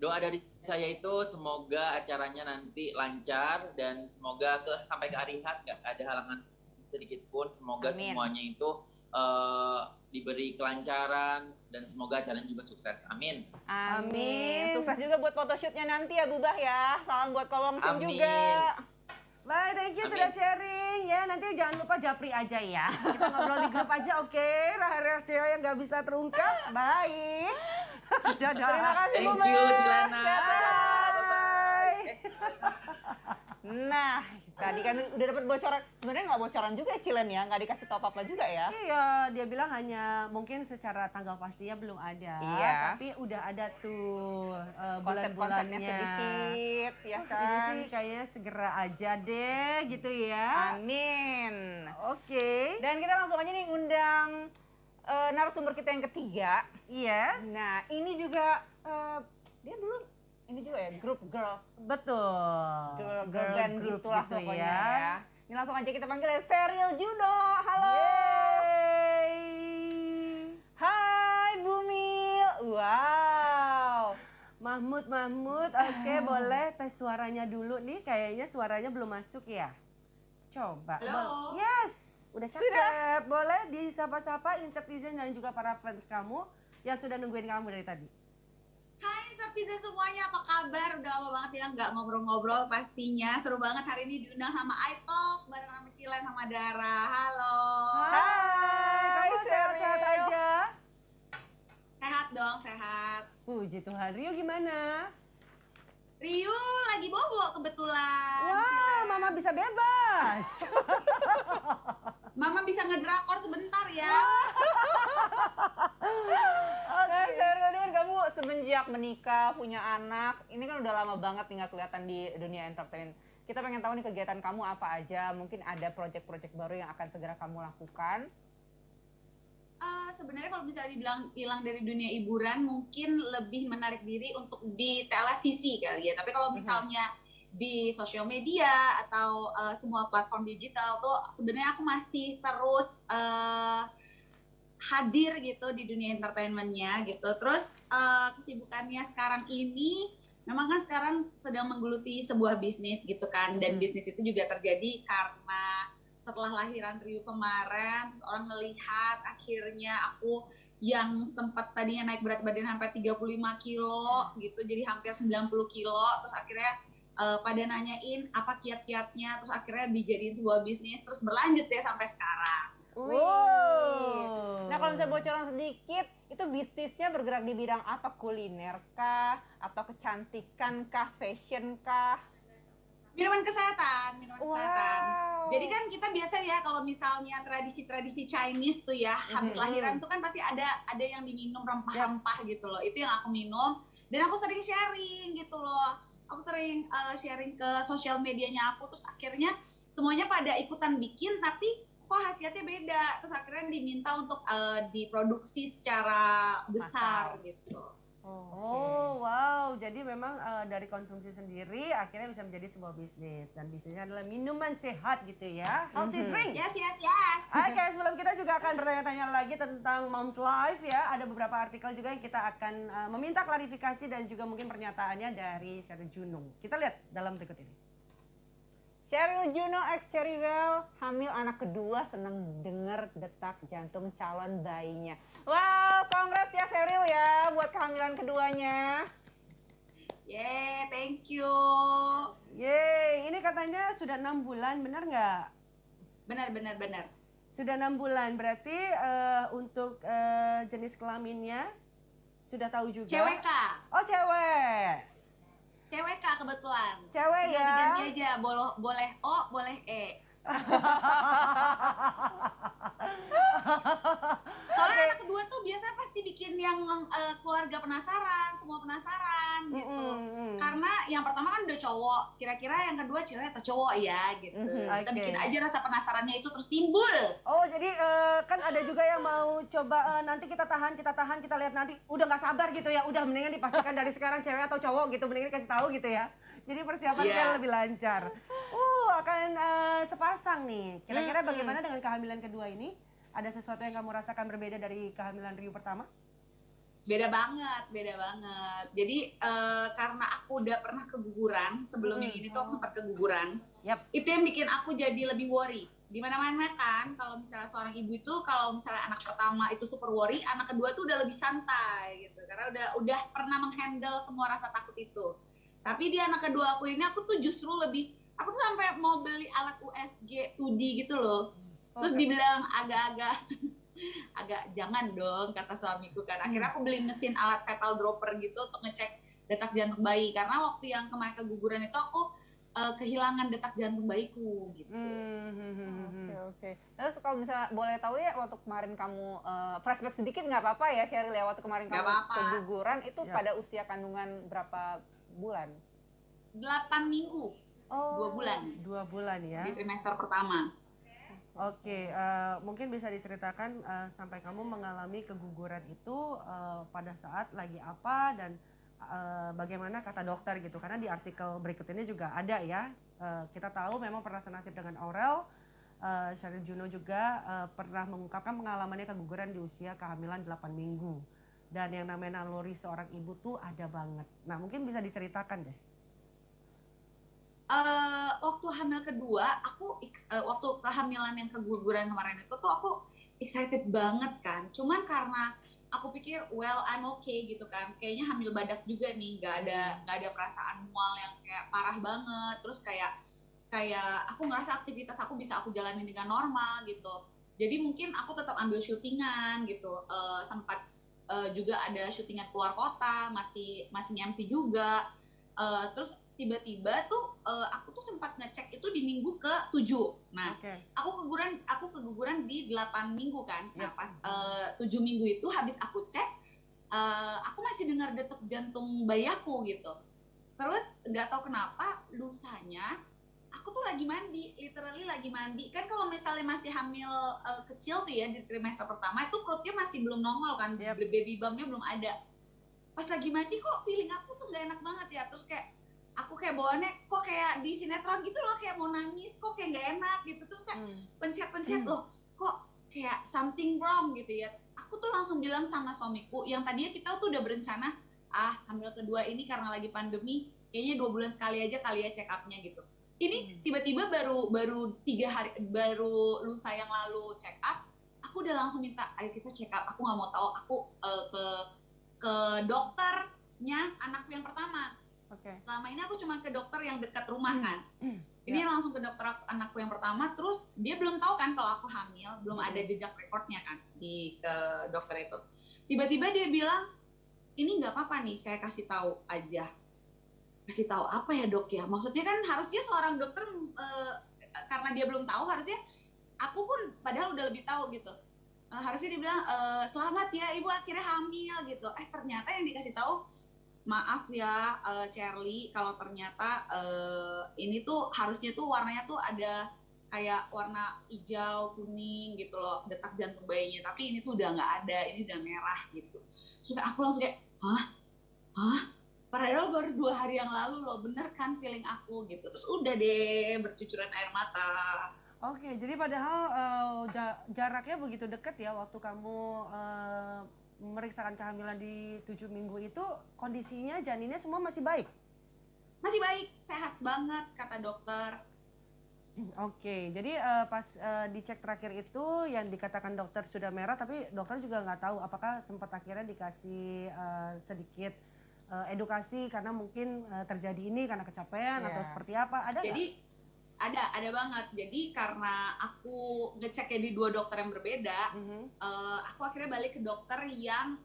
Doa dari saya itu semoga acaranya nanti lancar dan semoga sampai ke hari H nggak ada halangan sedikit pun. Semoga Amin. semuanya itu diberi kelancaran dan semoga acaranya juga sukses. Amin. Amin. Amin. Sukses juga buat photoshootnya nanti ya Bubah ya. Salam buat Kolongsen Amin. juga. Bye, thank you Amin. sudah sharing ya. Nanti jangan lupa japri aja ya. Kita ngobrol di grup aja, oke? Rahasia yang nggak bisa terungkap. Baik. Dadah. Terima kasih Thank Bubah. you, Cilana. Sehat-sehat. Bye. Nah, tadi kan udah dapat bocoran. Sebenarnya nggak bocoran juga ya Cilen ya, nggak dikasih tahu apa-apa juga ya. Iya, dia bilang hanya mungkin secara tanggal pastinya belum ada. Iya. Tapi udah ada tuh Konsep-konsepnya bulan-bulannya. sedikit ya Ini kan. sih kayaknya segera aja deh gitu ya. Amin. Oke. Dan kita langsung aja nih undang narasumber kita yang ketiga. Yes. Nah, ini juga dia dulu ini juga ya grup girl Betul. girl band group gitu lah gitu pokoknya ya. ya. Ini langsung aja kita panggil ya Sheryl Juno. Halo. Yeay. Hai Bumil. Wow. Mahmud, oke boleh tes suaranya dulu nih, kayaknya suaranya belum masuk ya. Coba. Halo. Yes, udah cakep. Boleh disapa-sapa Insectizen dan juga para fans kamu yang sudah nungguin kamu dari tadi. Hai Netizen semuanya, apa kabar? Udah lama banget ya nggak ngobrol-ngobrol pastinya. Seru banget hari ini diundang sama iTalk bareng sama Cilen sama Dara. Halo. Hai, kamu sehat-sehat Sheryl. aja? Sehat dong, sehat. Puji Tuhan, Rio gimana? Ryu lagi bobo kebetulan. Wah, Cilen. Mama bisa bebas. Mama bisa ngedrakor sebentar ya. Nah, Sheryl ini kan kamu semenjak menikah, punya anak, ini kan udah lama banget nih nggak kelihatan di dunia entertainment. Kita pengen tahu nih kegiatan kamu apa aja, mungkin ada project-project baru yang akan segera kamu lakukan. Sebenarnya kalau misalnya dibilang hilang dari dunia hiburan, mungkin lebih menarik diri untuk di televisi kali ya. Tapi kalau misalnya di sosial media atau semua platform digital tuh sebenarnya aku masih terus hadir gitu di dunia entertainmentnya gitu. Terus kesibukannya sekarang ini memang kan sekarang sedang menggeluti sebuah bisnis gitu kan, dan bisnis itu juga terjadi karena setelah lahiran Ryu kemarin, terus orang melihat akhirnya aku yang sempat tadinya naik berat badan sampai 35 kilo gitu, jadi hampir 90 kilo, terus akhirnya pada nanyain apa kiat-kiatnya, terus akhirnya dijadiin sebuah bisnis, terus berlanjut ya sampai sekarang. Wih. Nah, kalau misalnya bocoran sedikit, itu bisnisnya bergerak di bidang apa? Kuliner kah? Atau kecantikan kah? Fashion kah? Minuman kesehatan. Wow. Jadi kan kita biasa ya kalau misalnya tradisi-tradisi Chinese tuh ya, habis lahiran tuh kan pasti ada yang diminum rempah-rempah gitu loh. Itu yang aku minum dan aku sering sharing gitu loh. Aku sering sharing ke sosial medianya aku, terus akhirnya semuanya pada ikutan bikin tapi kok hasilnya beda. Terus akhirnya diminta untuk diproduksi secara besar gitu. Oh, wow. Jadi memang dari konsumsi sendiri akhirnya bisa menjadi sebuah bisnis. Dan bisnisnya adalah minuman sehat gitu ya. Healthy drink. Yes. Oke, sebelum kita juga akan bertanya-tanya lagi tentang Moms Life ya. Ada beberapa artikel juga yang kita akan meminta klarifikasi dan juga mungkin pernyataannya dari Sheryl Juno. Kita lihat dalam berikut ini. Sheryl Juno ex Cherrywell hamil anak kedua, seneng denger detak jantung calon bayinya. Wow, kongres ya Sheryl ya buat kehamilan keduanya. Yeah, thank you. Yeay, ini katanya sudah 6 bulan, benar nggak? Benar. Sudah 6 bulan, berarti untuk jenis kelaminnya sudah tahu juga? Cewek Kak. Oh, cewek. Cewek Kak kebetulan. Cewek Tinggal ya. diganti aja, boleh O, boleh E. Soalnya anak kedua tuh biasanya pasti bikinnya yang keluarga penasaran, semua penasaran gitu. Karena yang pertama kan udah cowok, kira-kira yang kedua cewek atau cowok ya gitu. Kita bikin aja rasa penasarannya itu terus timbul. Oh jadi kan ada juga yang mau coba nanti kita tahan, kita lihat nanti. Udah nggak sabar gitu ya, udah mendingan dipastikan dari sekarang cewek atau cowok gitu, mendingan kasih tahu gitu ya. Jadi persiapannya lebih lancar. Akan sepasang nih. Kira-kira bagaimana dengan kehamilan kedua ini? Ada sesuatu yang kamu rasakan berbeda dari kehamilan Ryu pertama? Beda banget. Jadi karena aku udah pernah keguguran sebelum yang ini tuh aku sempat keguguran. Itu yang bikin aku jadi lebih worry. Di mana-mana kan kalau misalnya seorang ibu itu kalau misalnya anak pertama itu super worry, anak kedua tuh udah lebih santai gitu. Karena udah pernah menghandle semua rasa takut itu. Tapi di anak kedua aku ini aku tuh justru lebih, aku tuh sampai mau beli alat USG 2D gitu loh. Terus dibilang agak jangan dong kata suamiku kan. Akhirnya aku beli mesin alat fetal dropper gitu untuk ngecek detak jantung bayi. Karena waktu yang kemarin keguguran itu aku kehilangan detak jantung bayiku gitu. Oke. Terus kalau misalnya boleh tahu ya waktu kemarin kamu flashback sedikit nggak apa-apa ya Sheryl ya, waktu kemarin kamu keguguran itu pada usia kandungan berapa bulan? 8 minggu. 2 bulan. 2 bulan ya. Di trimester pertama. Oke, mungkin bisa diceritakan sampai kamu mengalami keguguran itu pada saat lagi apa dan bagaimana kata dokter gitu. Karena di artikel berikut ini juga ada ya, kita tahu memang pernah senasib dengan Aurel. Sheryl Juno juga pernah mengungkapkan pengalamannya keguguran di usia kehamilan 8 minggu. Dan yang namanya naluri seorang ibu tuh ada banget. Nah mungkin bisa diceritakan deh. Waktu hamil kedua, waktu kehamilan yang keguguran kemarin itu tuh aku excited banget kan. Cuman karena aku pikir, well I'm okay gitu kan. Kayaknya hamil badak juga nih, nggak ada perasaan mual yang kayak parah banget. Terus kayak aku ngerasa aktivitas aku bisa aku jalanin dengan normal gitu. Jadi mungkin aku tetap ambil syutingan gitu. Sempat juga ada syutingan keluar kota, masih MC juga. Terus tiba-tiba tuh aku tuh sempat ngecek itu di minggu ke-7. Nah, aku keguguran di 8 minggu kan. Nah, pas 7 minggu itu habis aku cek, aku masih dengar detak jantung bayi aku gitu. Terus nggak tahu kenapa lusanya aku tuh lagi mandi, literally lagi mandi. Kan kalau misalnya masih hamil kecil tuh ya di trimester pertama itu perutnya masih belum nongol kan, baby bump-nya belum ada. Pas lagi mandi kok feeling aku tuh nggak enak banget ya. Terus kayak aku kayak bawaannya kok kayak di sinetron gitu loh, kayak mau nangis, kok kayak nggak enak gitu. Terus kayak pencet-pencet loh, kok kayak something wrong gitu ya. Aku tuh langsung bilang sama suamiku, yang tadinya kita tuh udah berencana, hamil kedua ini karena lagi pandemi, kayaknya 2 bulan sekali aja kali ya check up-nya gitu. Ini tiba-tiba baru 3 hari, baru lusa yang lalu check up, aku udah langsung minta, ayo kita check up. Aku nggak mau tahu, aku ke dokternya anakku yang pertama. Selama ini aku cuma ke dokter yang dekat rumah kan. Ini langsung ke dokter anakku yang pertama, terus dia belum tahu kan kalau aku hamil, belum ada jejak rekornya kan ke dokter itu. Tiba-tiba dia bilang, ini nggak apa-apa nih, saya kasih tahu aja. Kasih tahu apa ya dok ya? Maksudnya kan harusnya seorang dokter karena dia belum tahu, harusnya aku pun padahal udah lebih tahu gitu. Harusnya dia bilang selamat ya ibu akhirnya hamil gitu. Ternyata yang dikasih tahu, maaf ya Cherly, kalau ternyata ini tuh harusnya tuh warnanya tuh ada kayak warna hijau kuning gitu loh detak jantung bayinya, tapi ini tuh udah nggak ada, ini udah merah gitu. Terus aku langsung kayak hah? Padahal baru 2 hari yang lalu loh, bener kan feeling aku gitu. Terus udah deh bercucuran air mata. Oke, jadi padahal jaraknya begitu dekat ya waktu kamu memeriksakan kehamilan di 7 minggu itu, kondisinya janinnya semua masih baik? Masih baik, sehat banget kata dokter. Oke, jadi pas dicek terakhir itu yang dikatakan dokter sudah merah, tapi dokter juga nggak tahu apakah sempat akhirnya dikasih sedikit edukasi karena mungkin terjadi ini karena kecapean atau seperti apa, ada nggak? Jadi ada banget. Jadi karena aku ngeceknya di 2 dokter yang berbeda, aku akhirnya balik ke dokter yang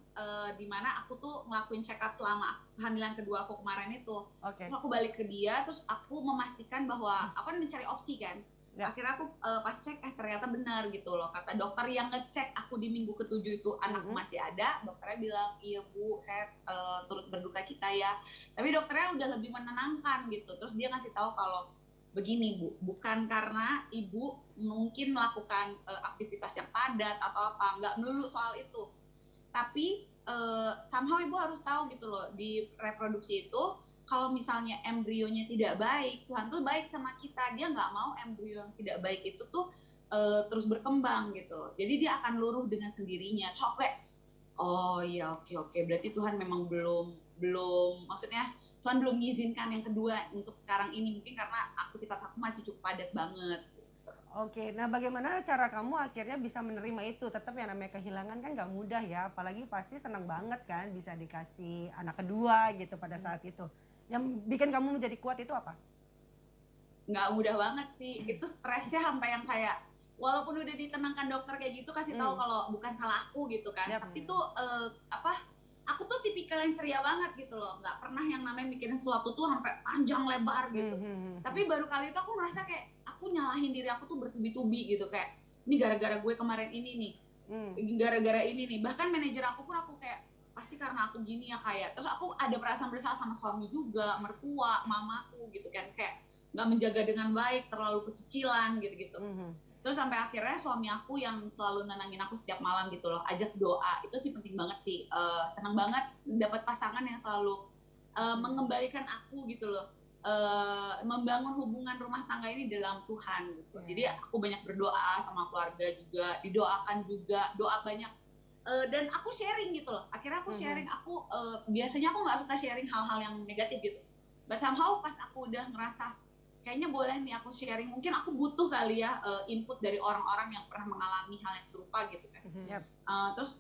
dimana aku tuh ngelakuin check up selama kehamilan kedua aku kemarin itu. Terus aku balik ke dia, terus aku memastikan bahwa aku kan mencari opsi kan. Ya. Akhirnya aku pas cek ternyata benar gitu loh, kata dokter yang ngecek aku di minggu ke-7 itu anakku masih ada. Dokternya bilang, iya Bu, saya turut berduka cita ya, tapi dokternya udah lebih menenangkan gitu. Terus dia ngasih tahu kalau begini Bu, bukan karena ibu mungkin melakukan aktivitas yang padat atau apa, nggak melulu soal itu, tapi somehow ibu harus tahu gitu loh, di reproduksi itu kalau misalnya embrionya tidak baik, Tuhan tuh baik sama kita, dia nggak mau embrio yang tidak baik itu tuh terus berkembang gitu loh. Jadi dia akan luruh dengan sendirinya. So kayak, oh iya oke, berarti Tuhan memang belum maksudnya Tuhan belum mengizinkan yang kedua untuk sekarang ini, mungkin karena aktivitas aku masih cukup padat banget. Oke, nah bagaimana cara kamu akhirnya bisa menerima itu? Tetap yang namanya kehilangan kan nggak mudah ya, apalagi pasti senang banget kan bisa dikasih anak kedua gitu pada saat itu. Yang bikin kamu menjadi kuat itu apa? Nggak mudah banget sih, itu stresnya sampai yang kayak walaupun udah ditenangkan dokter kayak gitu, kasih tahu kalau bukan salah aku gitu kan, tapi tuh aku tuh tipikal yang ceria banget gitu loh, nggak pernah yang namanya mikirin sesuatu tuh sampai panjang lebar gitu. Tapi baru kali itu aku merasa kayak aku nyalahin diri aku tuh bertubi-tubi gitu, kayak ini gara-gara gue kemarin ini nih, gara-gara ini nih. Bahkan manajer aku pun aku kayak pasti karena aku gini ya kayak. Terus aku ada perasaan bersalah sama suami juga, mertua, mamaku gitu kan, kayak nggak menjaga dengan baik, terlalu kecicilan gitu-gitu. Terus sampai akhirnya suami aku yang selalu nenangin aku setiap malam gitu loh, ajak doa, itu sih penting banget sih. Senang banget dapat pasangan yang selalu mengembalikan aku gitu loh, membangun hubungan rumah tangga ini dalam Tuhan gitu. Jadi aku banyak berdoa sama keluarga juga, didoakan juga, doa banyak. Dan aku sharing gitu loh, akhirnya aku sharing, aku biasanya aku nggak suka sharing hal-hal yang negatif gitu, but somehow pas aku udah ngerasa kayaknya boleh nih aku sharing, mungkin aku butuh kali ya input dari orang-orang yang pernah mengalami hal yang serupa gitu kan. Terus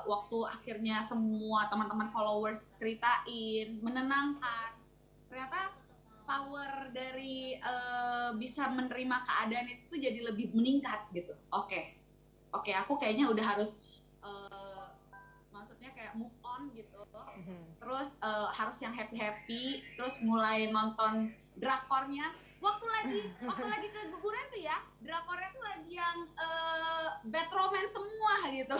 waktu akhirnya semua teman-teman followers ceritain, menenangkan, ternyata power dari bisa menerima keadaan itu tuh jadi lebih meningkat gitu. Oke, aku kayaknya udah harus maksudnya kayak move on gitu. Terus harus yang happy, terus mulai nonton drakornya. Waktu lagi keguguran tuh ya, drakornya tuh lagi yang bad romance semua gitu.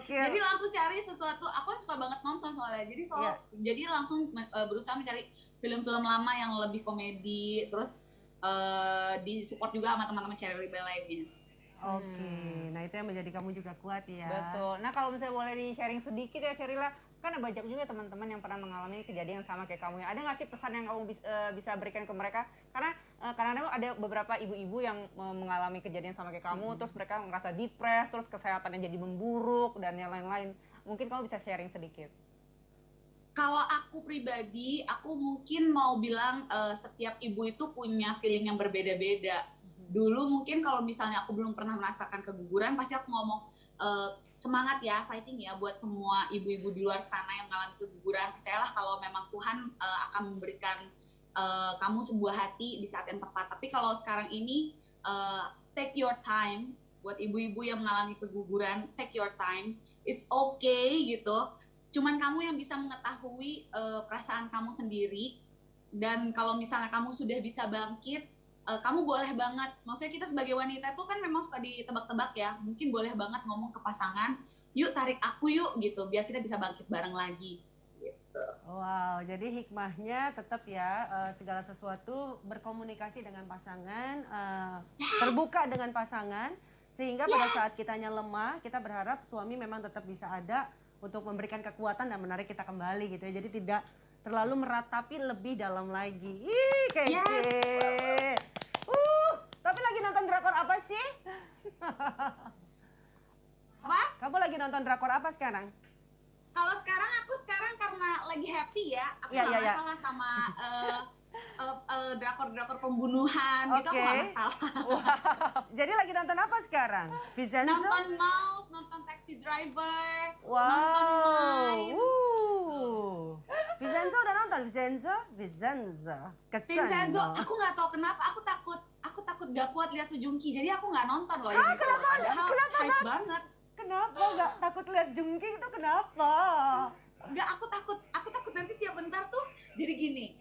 Jadi langsung cari sesuatu, aku kan suka banget nonton soalnya, jadi langsung berusaha mencari film-film lama yang lebih komedi, terus disupport juga sama teman-teman Cherry Rebel lainnya. Nah itu yang menjadi kamu juga kuat ya. Betul. Nah kalau misalnya boleh di-sharing sedikit ya Sherila, kan banyak juga teman-teman yang pernah mengalami kejadian yang sama kayak kamu ya. Ada nggak sih pesan yang kamu bisa berikan ke mereka? Karena kadang-kadang ada beberapa ibu-ibu yang mengalami kejadian sama kayak kamu, terus mereka merasa depres, terus kesehatannya jadi memburuk dan yang lain-lain. Mungkin kamu bisa sharing sedikit. Kalau aku pribadi, aku mungkin mau bilang setiap ibu itu punya feeling yang berbeda-beda. Dulu mungkin kalau misalnya aku belum pernah merasakan keguguran, pasti aku ngomong semangat ya, fighting ya buat semua ibu-ibu di luar sana yang mengalami keguguran. Percayalah kalau memang Tuhan akan memberikan kamu sebuah hati di saat yang tepat. Tapi kalau sekarang ini take your time buat ibu-ibu yang mengalami keguguran, take your time. It's okay gitu. Cuman kamu yang bisa mengetahui perasaan kamu sendiri. Dan kalau misalnya kamu sudah bisa bangkit, kamu boleh banget, maksudnya kita sebagai wanita tuh kan memang suka ditebak-tebak ya, mungkin boleh banget ngomong ke pasangan, yuk tarik aku yuk gitu, biar kita bisa bangkit bareng lagi gitu. Wow, jadi hikmahnya tetap ya, segala sesuatu berkomunikasi dengan pasangan, terbuka dengan pasangan, sehingga pada saat kitanya lemah, kita berharap suami memang tetap bisa ada untuk memberikan kekuatan dan menarik kita kembali gitu ya, jadi tidak terlalu meratapi lebih dalam lagi. Ih, kece. Tapi lagi nonton drakor apa sih? Apa? Kamu lagi nonton drakor apa sekarang? Kalau aku sekarang karena lagi happy ya, aku nggak masalah sama drakor-drakor pembunuhan gitu, aku nggak masalah. Jadi lagi nonton apa sekarang? Vincenzo? Nonton Mouse, nonton Taxi Driver, nonton Mine. Vincenzo udah nonton? Vincenzo, aku nggak tahu kenapa, aku takut gak kuat lihat Sejungki, jadi aku nggak nonton loh ini. Padahal hype banget. Kenapa nggak takut lihat Jungki itu kenapa? Enggak, aku takut nanti tiap bentar tuh jadi gini.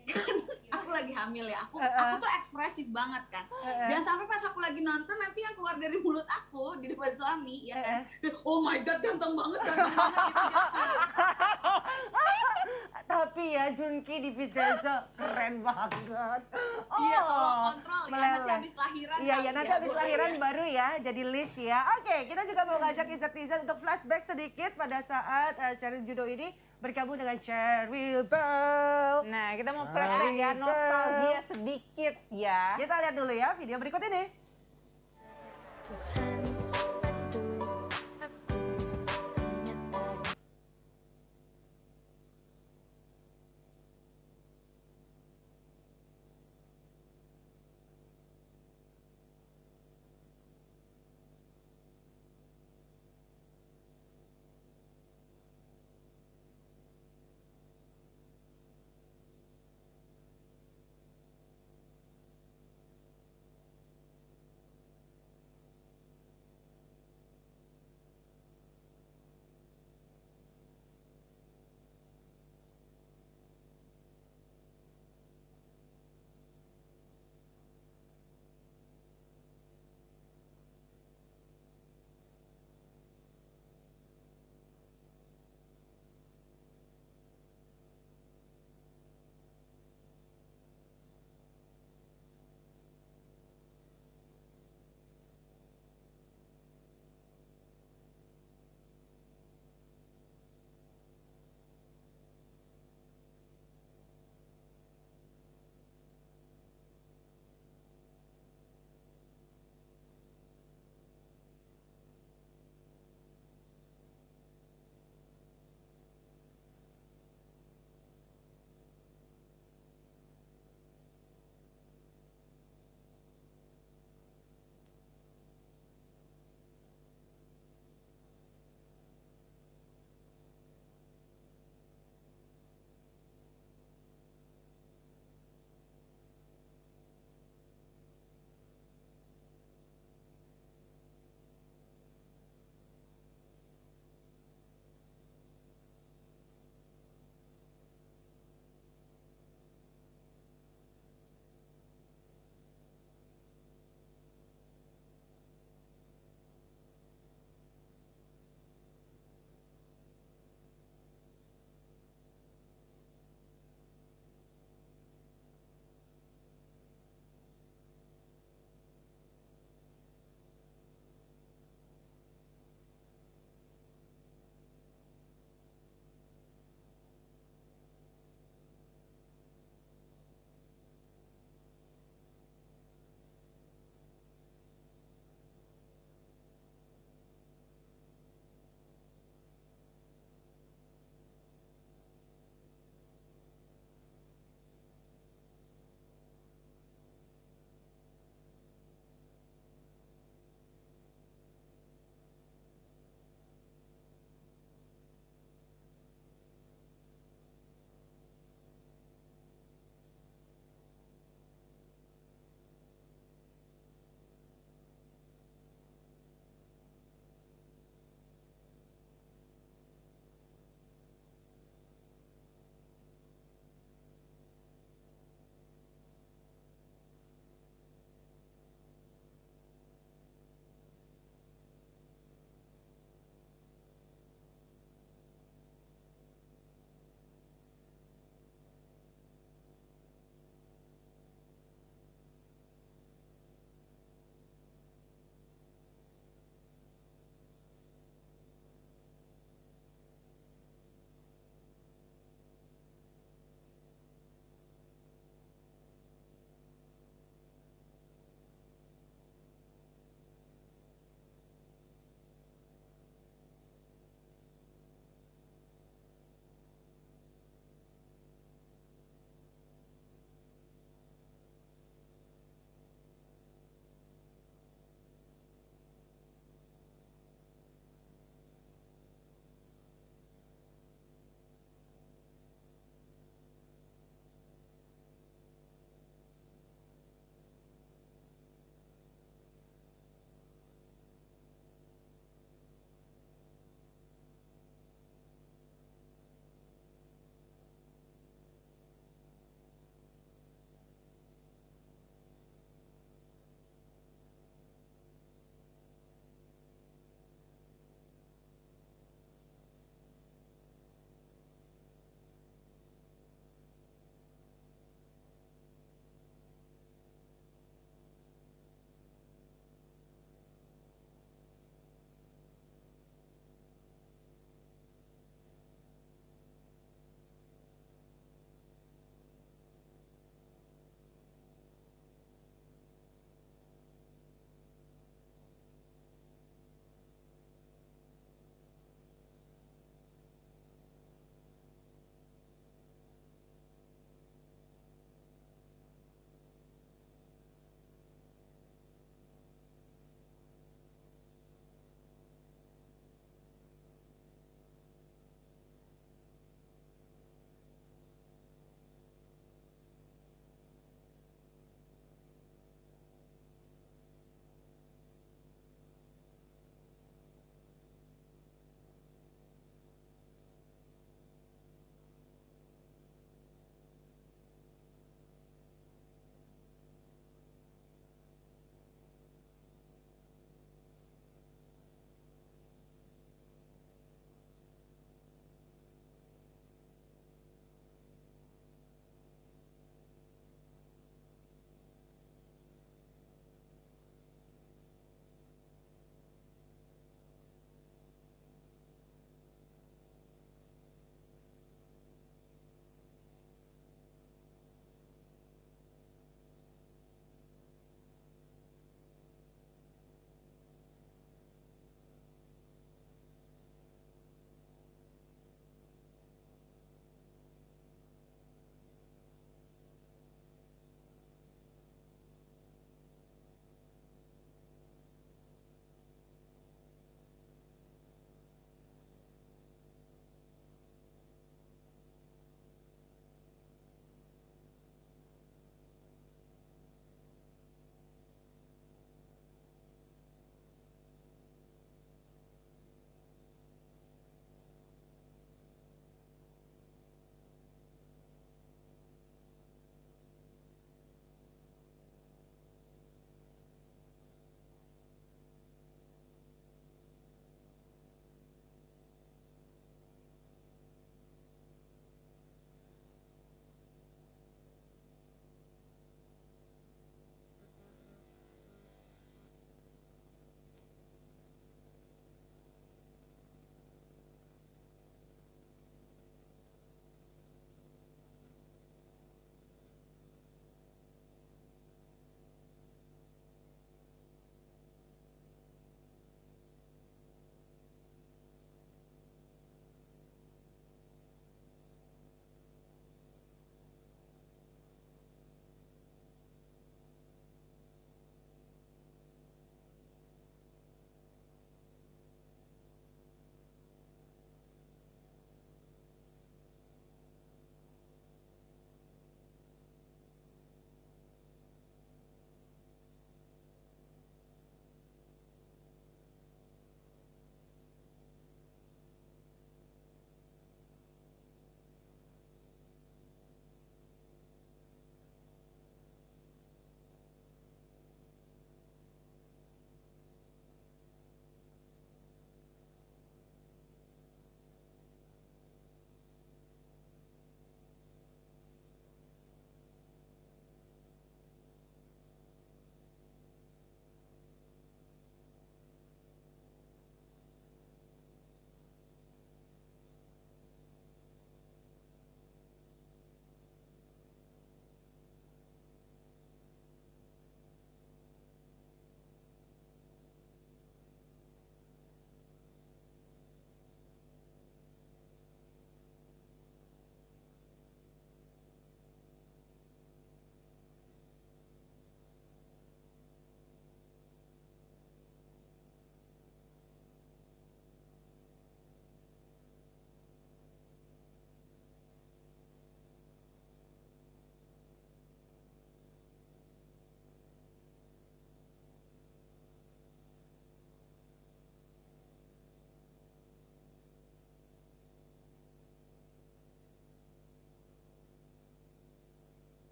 Aku aku lagi hamil ya, aku tuh ekspresif banget kan. Jangan sampai pas aku lagi nonton nanti yang keluar dari mulut aku di depan suami, ya kan? Oh my god, ganteng banget gitu. Tapi ya Junki di Vincenzo keren banget. Iya, tolong kontrol ya, nanti meleleh. habis lahiran. Iya, kali ya nanti ya, habis boleh lahiran ya. baru ya, jadi list ya. Oke, kita juga mau ngajak netizen untuk flashback sedikit pada saat Sheryl Judo ini bergabung dengan Sheryl Bow. Nah, kita mau flashback ya, nostalgia sedikit ya. Kita lihat dulu ya video berikut ini. Tuhan